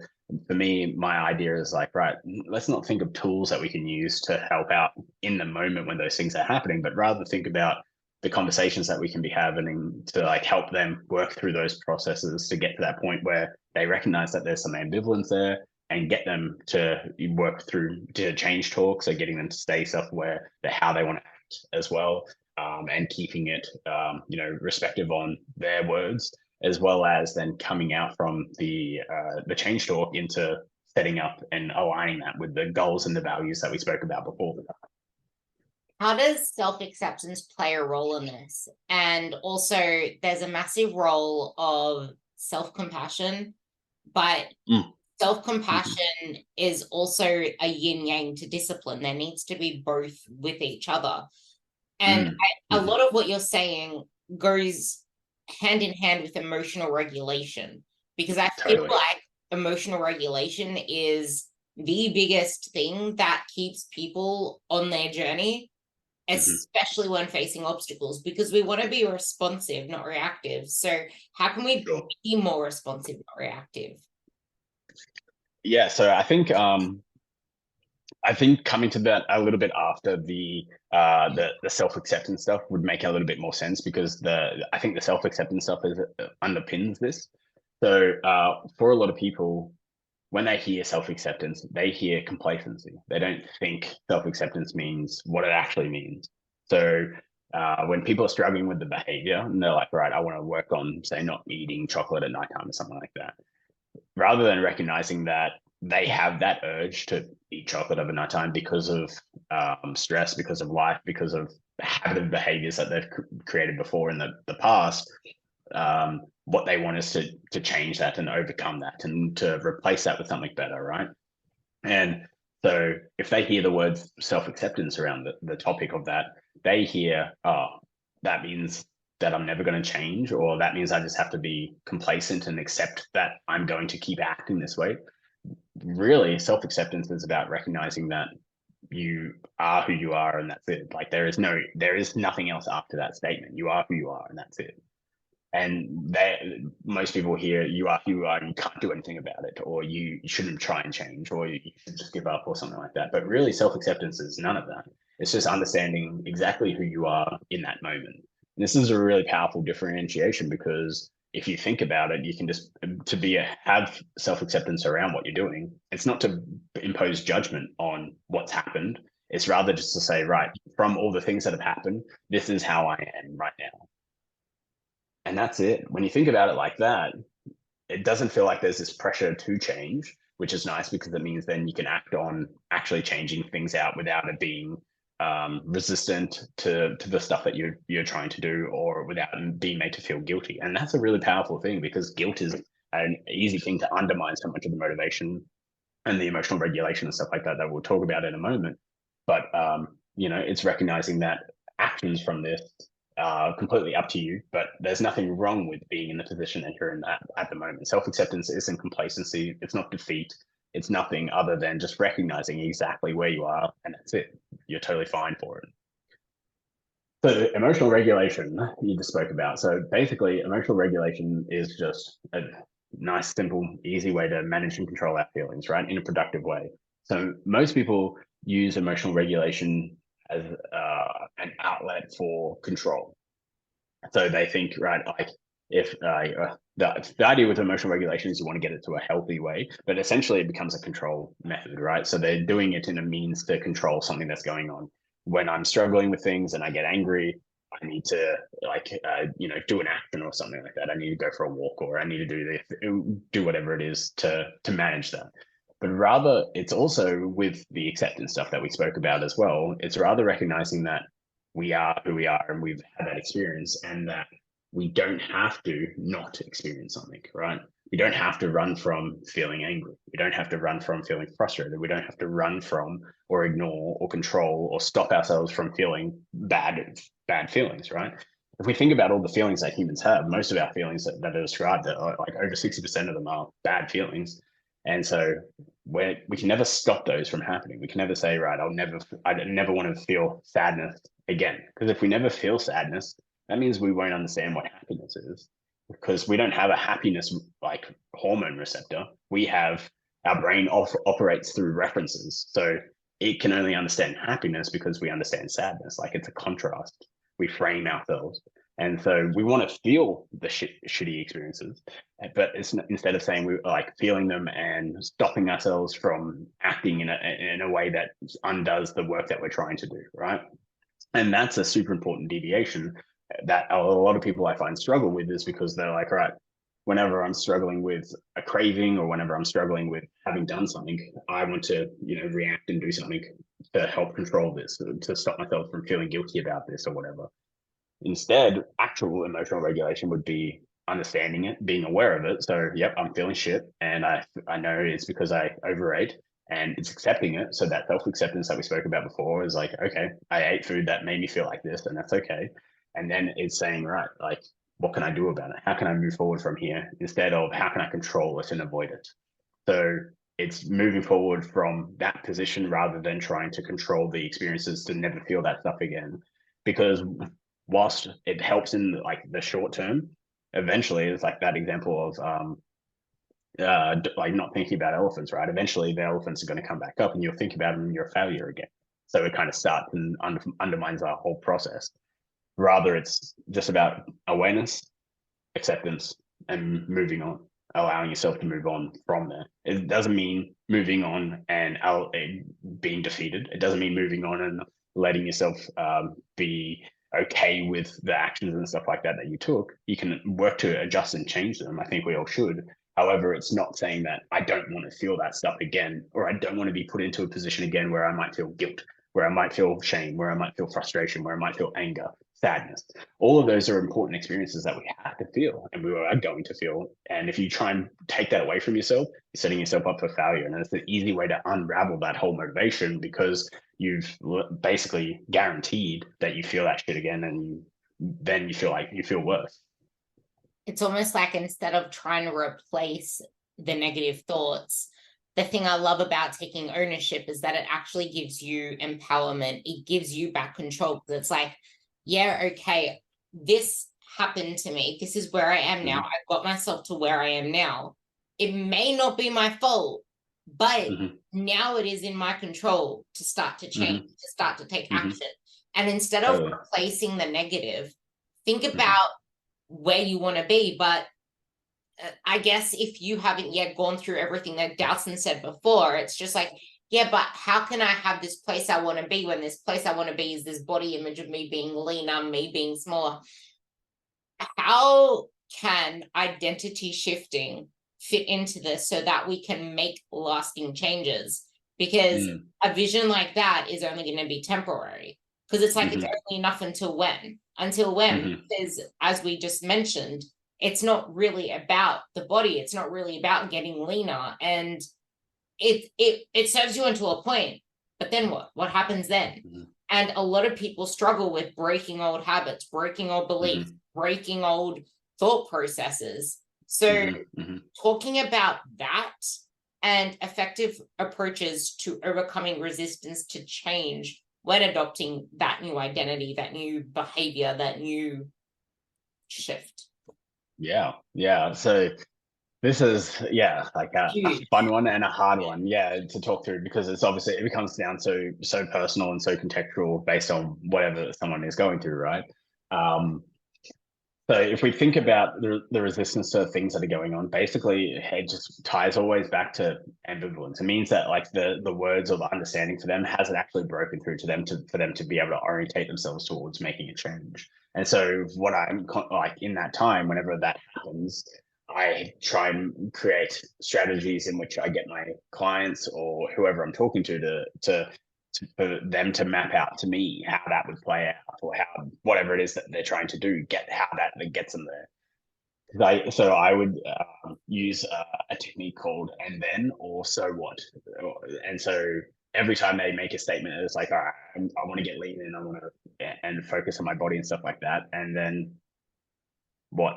for me, my idea is like, right, let's not think of tools that we can use to help out in the moment when those things are happening, but rather think about the conversations that we can be having to like help them work through those processes to get to that point where they recognize that there's some ambivalence there, and get them to work through to change talk. So getting them to stay self-aware to how they want to act as well, and keeping it, respective on their words, as well as then coming out from the change talk into setting up and aligning that with the goals and the values that we spoke about before. How does self-acceptance play a role in this? And also, there's a massive role of self-compassion, but self-compassion is also a yin-yang to discipline. There needs to be both with each other. And a lot of what you're saying goes hand in hand with emotional regulation, because I feel like emotional regulation is the biggest thing that keeps people on their journey, especially when facing obstacles, because we want to be responsive, not reactive. So how can we be more responsive, not reactive? Yeah, so I think coming to that a little bit after the self-acceptance stuff would make a little bit more sense, because I think the self-acceptance stuff underpins this. So for a lot of people, when they hear self-acceptance, they hear complacency. They don't think self-acceptance means what it actually means. So when people are struggling with the behavior and they're like, right, I want to work on, say, not eating chocolate at nighttime or something like that, rather than recognizing that they have that urge to eat chocolate over nighttime because of stress, because of life, because of habit behaviors that they've created before in the past, what they want is to change that and overcome that and to replace that with something better, right? And so if they hear the word self-acceptance around the topic of that, they hear, oh, that means that I'm never going to change, or that means I just have to be complacent and accept that I'm going to keep acting this way. Really, self-acceptance is about recognizing that you are who you are and that's it. Like there is nothing else after that statement. You are who you are and that's it. And most people hear you are who you are and you can't do anything about it, or you shouldn't try and change, or you should just give up or something like that. But really, self-acceptance is none of that. It's just understanding exactly who you are in that moment. And this is a really powerful differentiation, because if you think about it, you can just have self-acceptance around what you're doing. It's not to impose judgment on what's happened. It's rather just to say, right, from all the things that have happened, this is how I am right now. And that's it. When you think about it like that, it doesn't feel like there's this pressure to change, which is nice, because it means then you can act on actually changing things out without it being resistant to the stuff that you're trying to do, or without being made to feel guilty. And that's a really powerful thing, because guilt is an easy thing to undermine so much of the motivation and the emotional regulation and stuff like that we'll talk about in a moment. But it's recognizing that actions from this are completely up to you, but there's nothing wrong with being in the position that you're in at the moment. Self-acceptance isn't complacency. It's not defeat. It's nothing other than just recognizing exactly where you are, and that's it. You're totally fine for it. So emotional regulation you just spoke about. So basically, emotional regulation is just a nice, simple, easy way to manage and control our feelings, right, in a productive way. So most people use emotional regulation as an outlet for control. So they think, right, like if the idea with emotional regulation is you want to get it to a healthy way, but essentially it becomes a control method, right? So they're doing it in a means to control something that's going on. When I'm struggling with things and I get angry, I need to do an action or something like that. I need to go for a walk, or I need to do whatever it is to manage that. But rather, it's also with the acceptance stuff that we spoke about as well. It's rather recognizing that we are who we are and we've had that experience, and that we don't have to not experience something, right? We don't have to run from feeling angry. We don't have to run from feeling frustrated. We don't have to run from or ignore or control or stop ourselves from feeling bad feelings, right? If we think about all the feelings that humans have, most of our feelings that are described, are like over 60% of them are bad feelings. And so we can never stop those from happening. We can never say, right, I never want to feel sadness again. Because if we never feel sadness, that means we won't understand what happiness is, because we don't have a happiness like hormone receptor. We have, our brain operates through references. So it can only understand happiness because we understand sadness. Like it's a contrast. We frame ourselves. And so we want to feel the shitty experiences, but it's instead of saying we like feeling them and stopping ourselves from acting in a way that undoes the work that we're trying to do, right? And that's a super important deviation that a lot of people I find struggle with, is because they're like, right, whenever I'm struggling with a craving, or whenever I'm struggling with having done something, I want to, react and do something to help control this, to stop myself from feeling guilty about this or whatever. Instead, actual emotional regulation would be understanding it, being aware of it. So, yep, I'm feeling shit, and I know it's because I overate, and it's accepting it. So that self-acceptance that we spoke about before is like, okay, I ate food that made me feel like this, and that's okay. And then it's saying, right, like, what can I do about it? How can I move forward from here, instead of how can I control it and avoid it? So it's moving forward from that position rather than trying to control the experiences to never feel that stuff again. Because whilst it helps in like the short term, eventually it's like that example of like not thinking about elephants, right? Eventually the elephants are going to come back up and you'll think about them and you're a failure again. So it kind of starts and undermines our whole process. Rather, it's just about awareness, acceptance, and moving on. allowing yourself to move on from there. It doesn't mean moving on and being defeated. It doesn't mean moving on and letting yourself be okay with the actions and stuff like that you took. You can work to adjust and change them. I think we all should. However, it's not saying that I don't want to feel that stuff again, or I don't want to be put into a position again where I might feel guilt, where I might feel shame, where I might feel frustration, where I might feel anger, sadness. All of those are important experiences that we have to feel and we are going to feel. And if you try and take that away from yourself, you're setting yourself up for failure. And it's an easy way to unravel that whole motivation, because you've basically guaranteed that you feel that shit again, and then you feel worse. It's almost like, instead of trying to replace the negative thoughts, the thing I love about taking ownership is that it actually gives you empowerment. It gives you back control. Because it's like, yeah, okay, this happened to me. This is where I am now. I got myself to where I am now. It may not be my fault, but now it is in my control to start to change, to start to take action. And instead of replacing the negative, think about where you want to be. But I guess if you haven't yet gone through everything that Dousnt said before, it's just like, yeah, but how can I have this place I want to be when this place I want to be is this body image of me being leaner, me being smaller? How can identity shifting fit into this so that we can make lasting changes? Because a vision like that is only going to be temporary, because it's like, it's only enough until when? Because as we just mentioned, it's not really about the body. It's not really about getting leaner, and it serves you until a point, but then what happens then? And a lot of people struggle with breaking old habits, breaking old beliefs, breaking old thought processes. So talking about that and effective approaches to overcoming resistance to change when adopting that new identity, that new behavior, that new shift. Yeah. So this is, like a fun one and a hard one, to talk through, because it's obviously, it becomes down to so personal and so contextual based on whatever someone is going through, right? So if we think about the resistance to things that are going on, basically it just ties always back to ambivalence. It means that like the words or the understanding for them hasn't actually broken through to them for them to be able to orientate themselves towards making a change. And so what I'm like in that time, whenever that happens, I try and create strategies in which I get my clients or whoever I'm talking to for them to map out to me how that would play out, or how whatever it is that they're trying to do, how that gets them there. So I would use a technique called "and then" or "so what," and so every time they make a statement, it's like, all right, I want to get lean and I want to and focus on my body and stuff like that, and then what?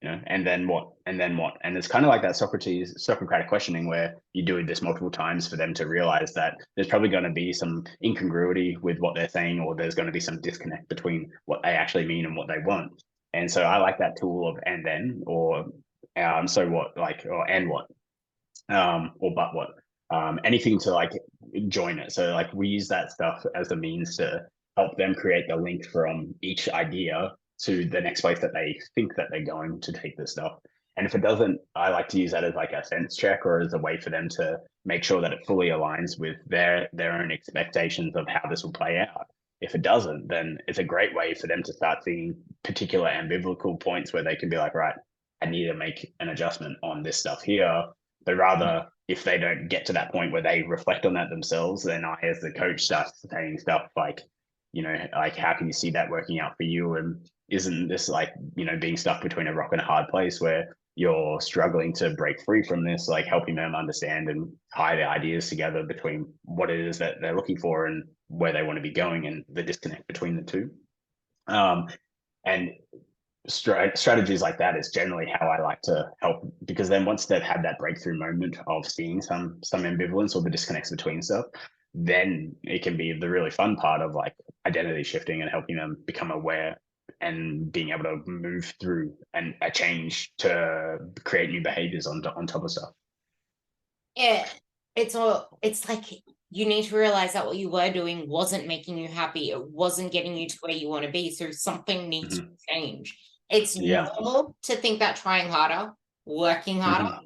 And then what? And then what? And it's kind of like that Socratic questioning, where you do this multiple times for them to realize that there's probably going to be some incongruity with what they're saying, or there's going to be some disconnect between what they actually mean and what they want. And so I like that tool of "and then," or so what, or "and what," or "but what," anything to like join it. So like we use that stuff as a means to help them create the link from each idea to the next place that they think that they're going to take this stuff. And if it doesn't, I like to use that as like a sense check, or as a way for them to make sure that it fully aligns with their own expectations of how this will play out. If it doesn't, then it's a great way for them to start seeing particular ambivalent points where they can be like, right, I need to make an adjustment on this stuff here. But rather, if they don't get to that point where they reflect on that themselves, then I, as the coach, start saying stuff like, like, how can you see that working out for you? And isn't this like, being stuck between a rock and a hard place where you're struggling to break free from this, like helping them understand and tie the ideas together between what it is that they're looking for and where they want to be going, and the disconnect between the two. And strategies like that is generally how I like to help, because then once they've had that breakthrough moment of seeing some ambivalence or the disconnects between stuff, then it can be the really fun part of like identity shifting and helping them become aware and being able to move through and a change to create new behaviors on top of stuff. Yeah, it's like, you need to realize that what you were doing wasn't making you happy. It wasn't getting you to where you want to be. So something needs to change. It's normal to think that trying harder working harder,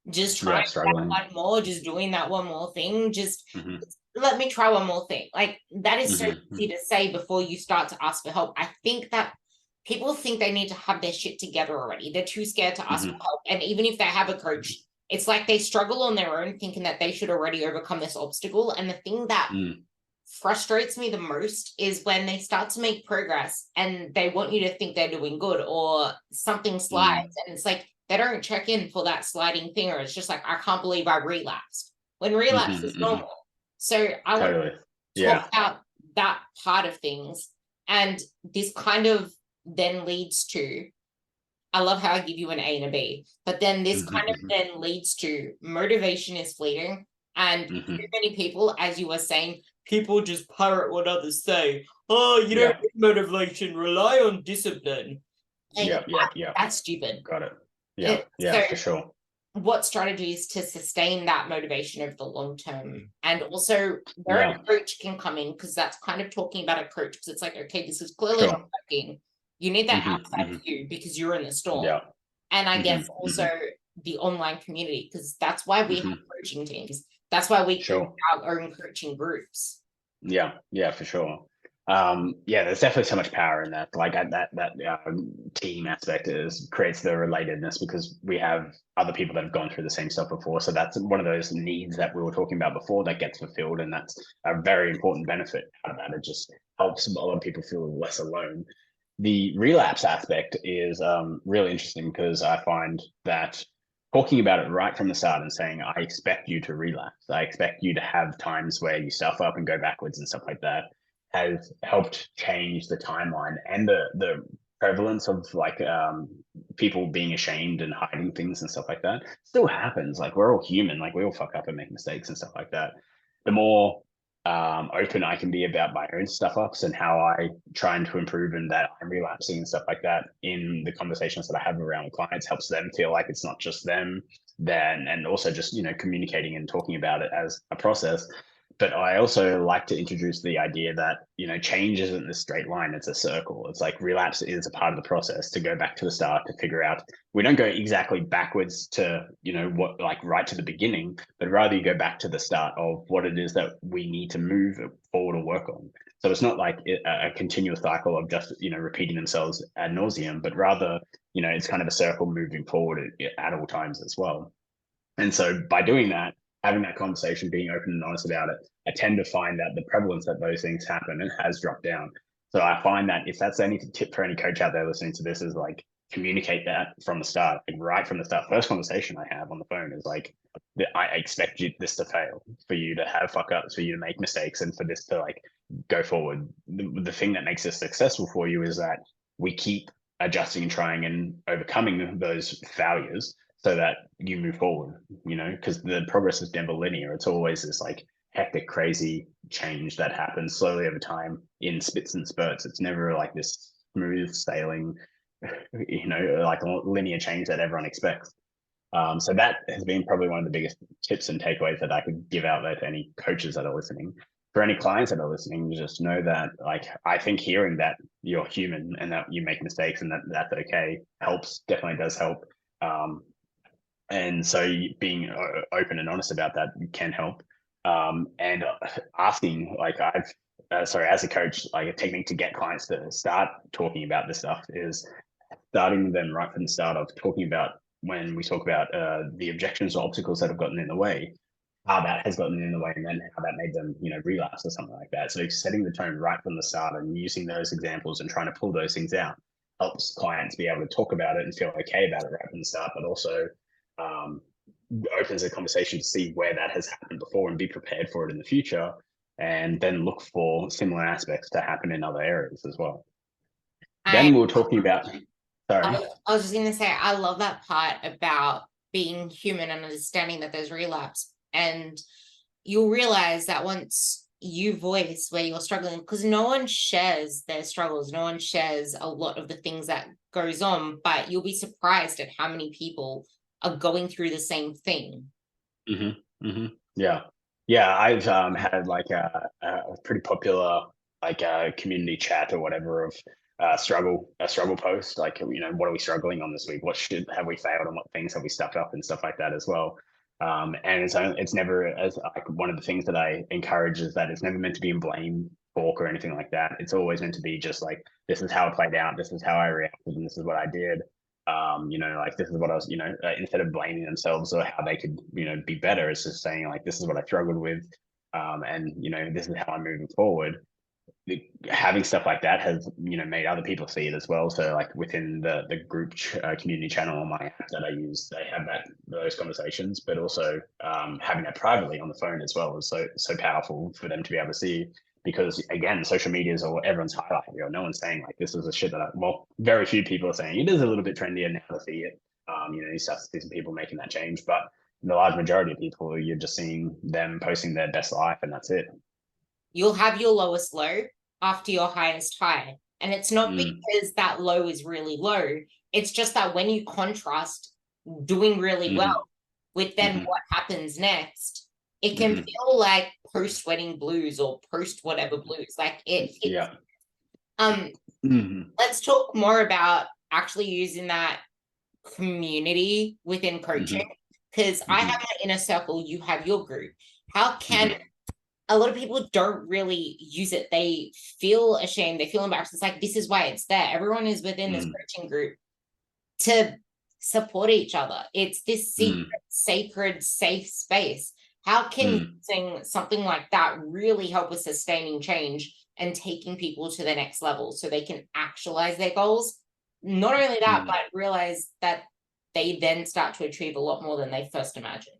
just trying Yeah, struggling. that one more, just doing that one more thing, just Hmm. let me try one more thing. Like that is so Hmm. easy to say before you start to ask for help. I think that people think they need to have their shit together already. They're too scared to ask for Hmm. help. And even if they have a coach, it's like they struggle on their own, thinking that they should already overcome this obstacle. And the thing that Mm. frustrates me the most is when they start to make progress and they want you to think they're doing good, or something Mm. slides and it's like they don't check in for that sliding thing, or it's just like, I can't believe I relapsed, when relapse Hmm. is Hmm. normal. So I want Totally. to talk Yeah. about that part of things. And this kind of then leads to, I love how I give you an A and a B, but then this kind of Hmm. then leads to motivation is fleeting. And too Hmm. many people, as you were saying, people just parrot what others say. Oh, you don't Yeah. need motivation, rely on discipline. Like, Yep. Yep. Yep. that's stupid. Got it. Yeah. So Yeah, for sure. what strategies to sustain that motivation over the long term? And also where Yeah. a coach can come in, because that's kind of talking about a coach, because it's like, okay, this is clearly not Sure. working. You need that Hmm. outside Hmm. view because you're in the storm. Yeah. And I Hmm. guess Hmm. also the online community, because that's why we have Hmm. coaching teams. That's why we create Sure. our own coaching groups. Yeah, yeah, for sure. Yeah, there's definitely so much power in that. Like that team aspect creates the relatedness because we have other people that have gone through the same stuff before. So that's one of those needs that we were talking about before that gets fulfilled, and that's a very important benefit out of that. It just helps a lot of people feel less alone. The relapse aspect is really interesting because I find that talking about it right from the start and saying, I expect you to relapse, I expect you to have times where you stuff up and go backwards and stuff like that, has helped change the timeline and the prevalence of like people being ashamed and hiding things and stuff like that still happens. Like we're all human, like we all fuck up and make mistakes and stuff like that. The more open I can be about my own stuff ups and how I trying to improve and that I'm relapsing and stuff like that in the conversations that I have around with clients helps them feel like it's not just them. Then and also just communicating and talking about it as a process. But I also like to introduce the idea that change isn't a straight line; it's a circle. It's like relapse is a part of the process to go back to the start to figure out. We don't go exactly backwards to what like right to the beginning, but rather you go back to the start of what it is that we need to move forward or work on. So it's not like a continuous cycle of just repeating themselves ad nauseum, but rather it's kind of a circle moving forward at all times as well. And so by doing that, having that conversation, being open and honest about it, I tend to find that the prevalence that those things happen and has dropped down. So I find that if that's any tip for any coach out there listening to this is like communicate that from the start, like right from the start. First conversation I have on the phone is like, I expect you this to fail, for you to have fuck ups, for you to make mistakes, and for this to like go forward. The thing that makes this successful for you is that we keep adjusting and trying and overcoming those failures so that you move forward, because the progress is never linear. It's always this like hectic, crazy change that happens slowly over time in spits and spurts. It's never like this smooth sailing, like a linear change that everyone expects. So that has been probably one of the biggest tips and takeaways that I could give out there to any coaches that are listening. For any clients that are listening, just know that, like, I think hearing that you're human and that you make mistakes and that that's okay helps, definitely does help. Um, and so being open and honest about that can help. And asking, like sorry, as a coach, like a technique to get clients to start talking about this stuff is starting them right from the start of talking about when we talk about the objections or obstacles that have gotten in the way, how that has gotten in the way, and then how that made them, relapse or something like that. So setting the tone right from the start and using those examples and trying to pull those things out helps clients be able to talk about it and feel okay about it right from the start, but also um, opens a conversation to see where that has happened before and be prepared for it in the future, and then look for similar aspects to happen in other areas as well. I Then we were talking about, sorry. I was just gonna say, I love that part about being human and understanding that there's relapse. And you'll realize that once you voice where you're struggling, because no one shares their struggles, no one shares a lot of the things that goes on, but you'll be surprised at how many people are going through the same thing. Yeah. Yeah, I've had like a pretty popular like community chat or whatever of a struggle post, like, what are we struggling on this week? What have we failed, and what things have we stuffed up and stuff like that as well. And it's never, as like, one of the things that I encourage is that it's never meant to be in blame talk or anything like that. It's always meant to be just like, this is how it played out, this is how I reacted, and this is what I did. Like, this is what I was, instead of blaming themselves or how they could, be better, it's just saying like, this is what I struggled with. And this is how I'm moving forward. Having stuff like that has made other people see it as well. So like within the group community channel on my app that I use, they have those conversations, but also having that privately on the phone as well is so powerful for them to be able to see, because again, social media is all everyone's highlight reel. No one's saying like, this is a shit that very few people are saying it is a little bit trendier now to see it. You start to see some people making that change, but the large majority of people, you're just seeing them posting their best life, and that's it. You'll have your lowest low after your highest high. And it's not because that low is really low. It's just that when you contrast doing really well with then what happens next, it can feel like post-wedding blues or post-whatever blues. Like yeah. Let's talk more about actually using that community within coaching, because I have my inner circle, you have your group. How can a lot of people don't really use it? They feel ashamed, they feel embarrassed. It's like, this is why it's there. Everyone is within this coaching group to support each other. It's this secret, sacred, safe space. How can using something like that really help with sustaining change and taking people to the next level so they can actualize their goals? Not only that, but realize that they then start to achieve a lot more than they first imagined.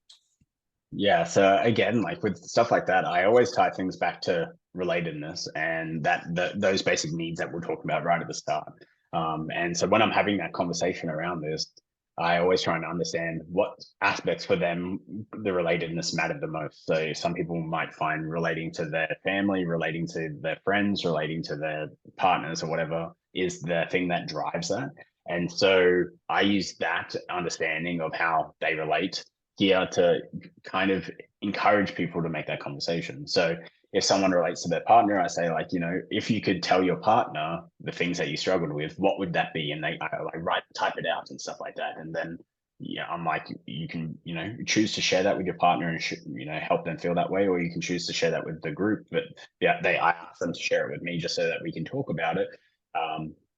Yeah. So again, like with stuff like that, I always tie things back to relatedness and those basic needs that we're talking about right at the start. And so when I'm having that conversation around this, I always try and understand what aspects for them the relatedness mattered the most. So some people might find relating to their family, relating to their friends, relating to their partners or whatever is the thing that drives that. And so I use that understanding of how they relate here to kind of encourage people to make that conversation. So if someone relates to their partner, I say like, if you could tell your partner the things that you struggled with, what would that be? And I like type it out and stuff like that. And then, I'm like, you can, choose to share that with your partner and, help them feel that way, or you can choose to share that with the group. But yeah, I ask them to share it with me just so that we can talk about it.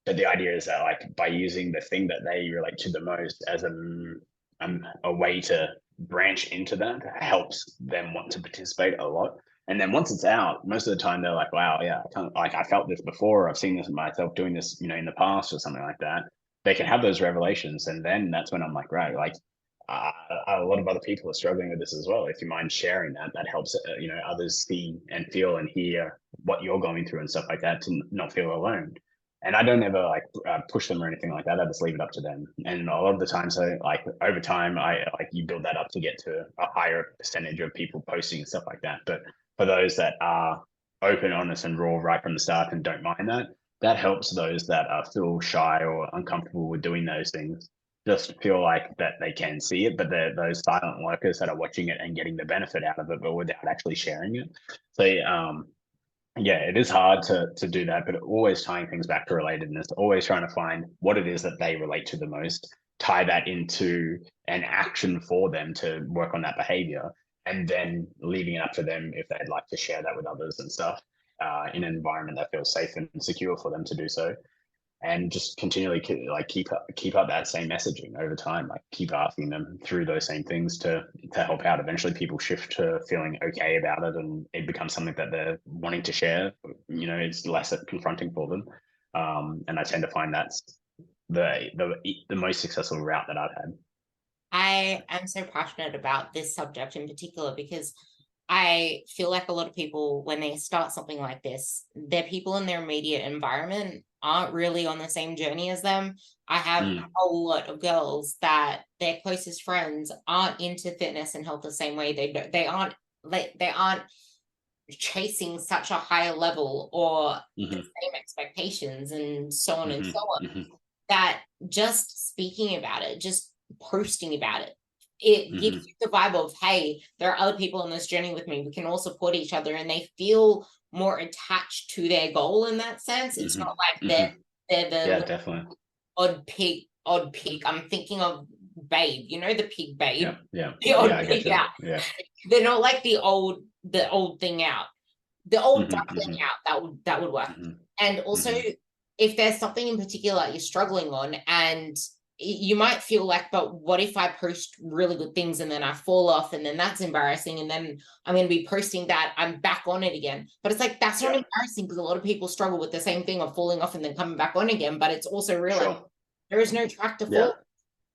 But the idea is that like by using the thing that they relate to the most as a way to branch into that helps them want to participate a lot. And then once it's out, most of the time they're like, wow, yeah, I felt this before. I've seen this myself doing this, in the past or something like that. They can have those revelations. And then that's when I'm like, right, like a lot of other people are struggling with this as well. If you mind sharing that, that helps, others see and feel and hear what you're going through and stuff like that to not feel alone. And I don't ever like push them or anything like that. I just leave it up to them. And a lot of the time, so like over time, you build that up to get to a higher percentage of people posting and stuff like that. But for those that are open, honest, and raw right from the start and don't mind that, that helps those that feel shy or uncomfortable with doing those things just feel like that they can see it, but they're those silent workers that are watching it and getting the benefit out of it, but without actually sharing it. So yeah, it is hard to do that, but always tying things back to relatedness, always trying to find what it is that they relate to the most, tie that into an action for them to work on that behavior, and then leaving it up to them if they'd like to share that with others and stuff in an environment that feels safe and secure for them to do so. And just continually keep up that same messaging over time, like keep asking them through those same things to help out. Eventually people shift to feeling okay about it and it becomes something that they're wanting to share. It's less confronting for them. And I tend to find that's the most successful route that I've had. I am so passionate about this subject in particular because I feel like a lot of people, when they start something like this, their people in their immediate environment aren't really on the same journey as them. I have a lot of girls that their closest friends aren't into fitness and health the same way. They aren't chasing such a higher level or the same expectations and so on and so on. That just speaking about it, just posting about it, it gives you the vibe of, hey, there are other people on this journey with me. We can all support each other, and they feel more attached to their goal in that sense. It's not like They're the Yeah, little definitely. odd pig. I'm thinking of Babe, you know, the pig Babe, Yeah, yeah, the yeah. odd I get pig you. out. Yeah. They're not like the old thing out, the old Hmm, duckling hmm, out. That would work. hmm, And also, hmm, if there's something in particular you're struggling on, and you might feel like, but what if I post really good things and then I fall off, and then that's embarrassing, and then I'm going to be posting that I'm back on it again. But it's like, that's not yeah, embarrassing, because a lot of people struggle with the same thing of falling off and then coming back on again. But it's also real, like, sure. there is no track to Yeah, fall.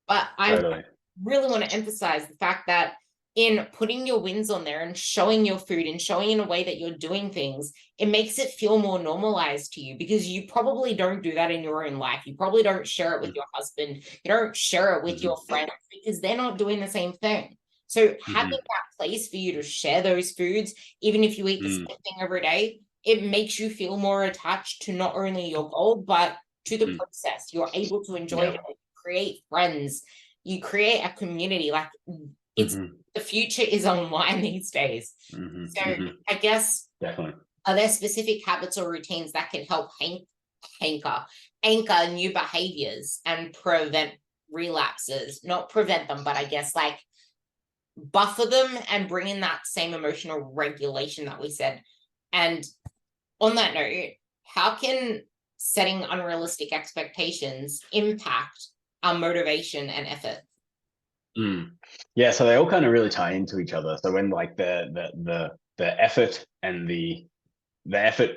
But I totally. really want to emphasize the fact that in putting your wins on there and showing your food and showing in a way that you're doing things, it makes it feel more normalized to you, because you probably don't do that in your own life. You probably don't share it with your husband. You don't share it with Mm-hmm. your friends, because they're not doing the same thing. So having Mm-hmm. that place for you to share those foods, even if you eat the same Mm-hmm. thing every day, it makes you feel more attached to not only your goal, but to the process. You're able to enjoy Yeah. it, create friends, you create a community. Like, it's Mm-hmm. the future is online these days. So Mm-hmm. Mm-hmm. I guess, Definitely. are there specific habits or routines that can help anchor anchor new behaviors and prevent relapses? Not prevent them, but I guess like buffer them and bring in that same emotional regulation that we said. And on that note, how can setting unrealistic expectations impact our motivation and effort? Mm. Yeah, so they all kind of really tie into each other. So when like the effort and the effort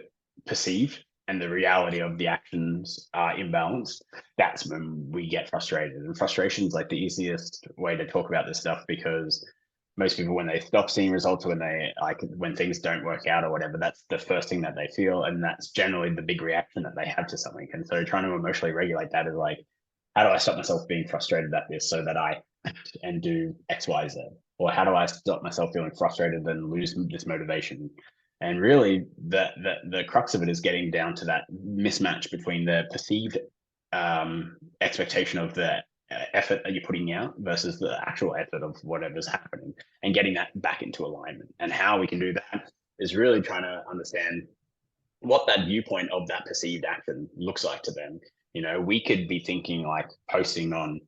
perceived and the reality of the actions are imbalanced, that's when we get frustrated. And frustration is like the easiest way to talk about this stuff, because most people, when they stop seeing results, or when they like when things don't work out or whatever, that's the first thing that they feel, and that's generally the big reaction that they have to something. And so trying to emotionally regulate that is like, how do I stop myself being frustrated at this so that I act and do X, Y, Z? Or how do I stop myself feeling frustrated and lose this motivation? And really, the crux of it is getting down to that mismatch between the perceived expectation of the effort that you're putting out versus the actual effort of whatever's happening, and getting that back into alignment. And how we can do that is really trying to understand what that viewpoint of that perceived action looks like to them. You know, we could be thinking like posting on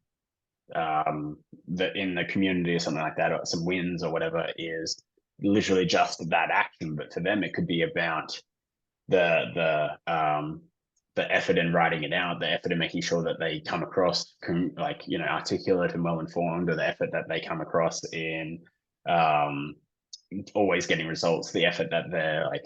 the in the community or something like that, or some wins or whatever, is literally just that action. But to them, it could be about the effort in writing it out, the effort in making sure that they come across like, you know, articulate and well informed, or the effort that they come across in um, always getting results, the effort that they're like,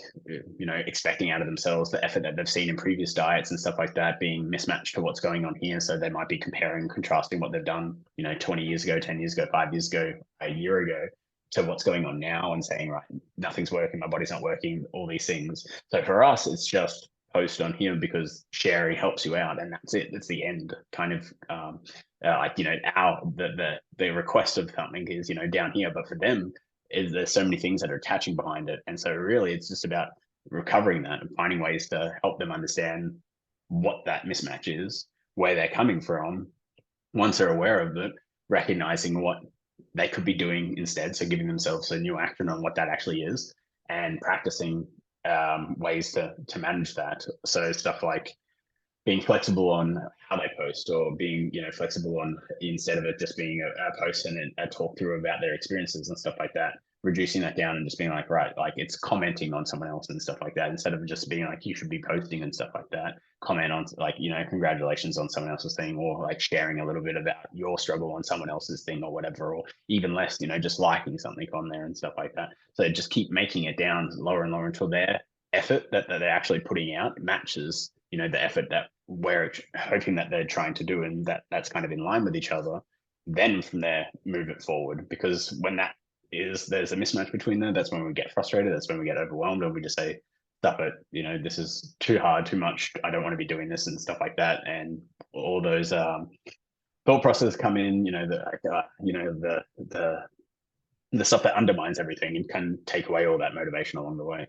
you know, expecting out of themselves, the effort that they've seen in previous diets and stuff like that being mismatched to what's going on here. So they might be comparing, contrasting what they've done, you know, 20 years ago, 10 years ago, 5 years ago, a year ago, to what's going on now, and saying, right, nothing's working, my body's not working, all these things. So for us, it's just post on here because sharing helps you out, and that's it. It's the end kind of like, you know, the request of something is, you know, down here, but for them, is there's so many things that are attaching behind it. And so really it's just about recovering that and finding ways to help them understand what that mismatch is, where they're coming from. Once they're aware of it, recognizing what they could be doing instead. So giving themselves a new action on what that actually is, and practicing ways to manage that. So stuff like being flexible on how they post, or being, you know, flexible on, instead of it just being a post and a talk through about their experiences and stuff like that, reducing that down and just being like, right, like it's commenting on someone else and stuff like that, instead of just being like, you should be posting and stuff like that. Comment on, like, you know, congratulations on someone else's thing, or like sharing a little bit about your struggle on someone else's thing or whatever, or even less, you know, just liking something on there and stuff like that. So just keep making it down lower and lower until their effort that they're actually putting out matches, you know, the effort that we're hoping that they're trying to do, and that's kind of in line with each other. Then from there, move it forward, because when that is, there's a mismatch between them, that's when we get frustrated, that's when we get overwhelmed, and we just say, stop it, you know, this is too hard, too much, I don't want to be doing this and stuff like that. And all those thought processes come in, you know, you know, the stuff that undermines everything and can take away all that motivation along the way.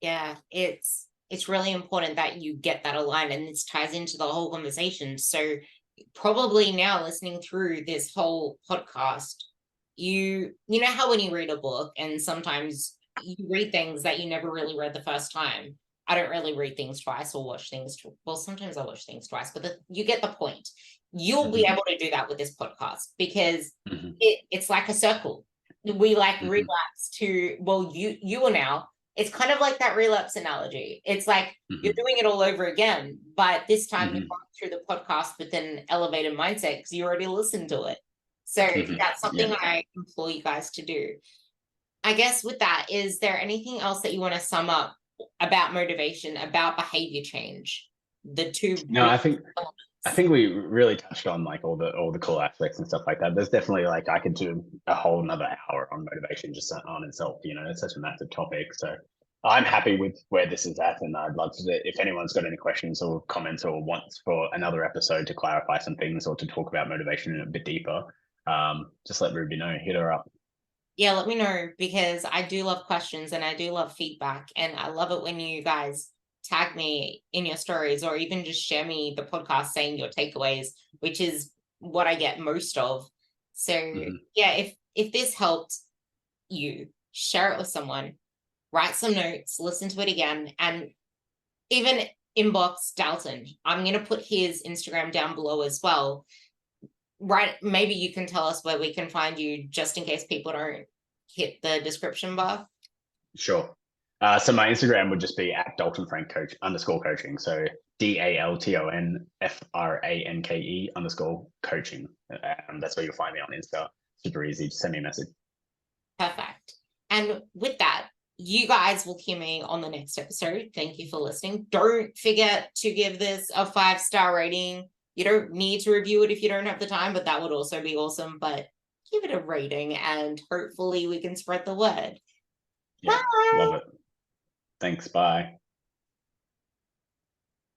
Yeah, it's really important that you get that aligned, and this ties into the whole conversation. So probably now, listening through this whole podcast, you know how when you read a book and sometimes you read things that you never really read the first time. I don't really read things twice or watch things. Well, sometimes I watch things twice, but you get the point. You'll be able to do that with this podcast because it's like a circle. We like relapse to, well, you are now. It's kind of like that relapse analogy. It's like you're doing it all over again, but this time you've gone through the podcast with an elevated mindset because you already listened to it. So that's something I implore you guys to do. I guess with that, is there anything else that you want to sum up about motivation, about behavior change? The two. No, I think we really touched on like all the cool aspects and stuff like that. There's definitely like I could do a whole another hour on motivation just on itself. You know, it's such a massive topic. So I'm happy with where this is at, and I'd love to, if anyone's got any questions or comments or wants for another episode to clarify some things or to talk about motivation a bit deeper, just let Ruby know. Hit her up. Yeah, let me know, because I do love questions and I do love feedback, and I love it when you guys tag me in your stories or even just share me the podcast saying your takeaways, which is what I get most of. So yeah, if this helped you, share it with someone, write some notes, listen to it again, and even inbox Dalton. I'm going to put his Instagram down below as well. Right, maybe you can tell us where we can find you just in case people don't hit the description bar. Sure. So my Instagram would just be at @DaltonFrank_coaching. So DALTONFRANKE_coaching. That's where you'll find me on Insta. Super easy. Just send me a message. Perfect. And with that, you guys will hear me on the next episode. Thank you for listening. Don't forget to give this a 5-star rating. You don't need to review it if you don't have the time, but that would also be awesome. But give it a rating and hopefully we can spread the word. Yeah, Bye. love it. Thanks. Bye.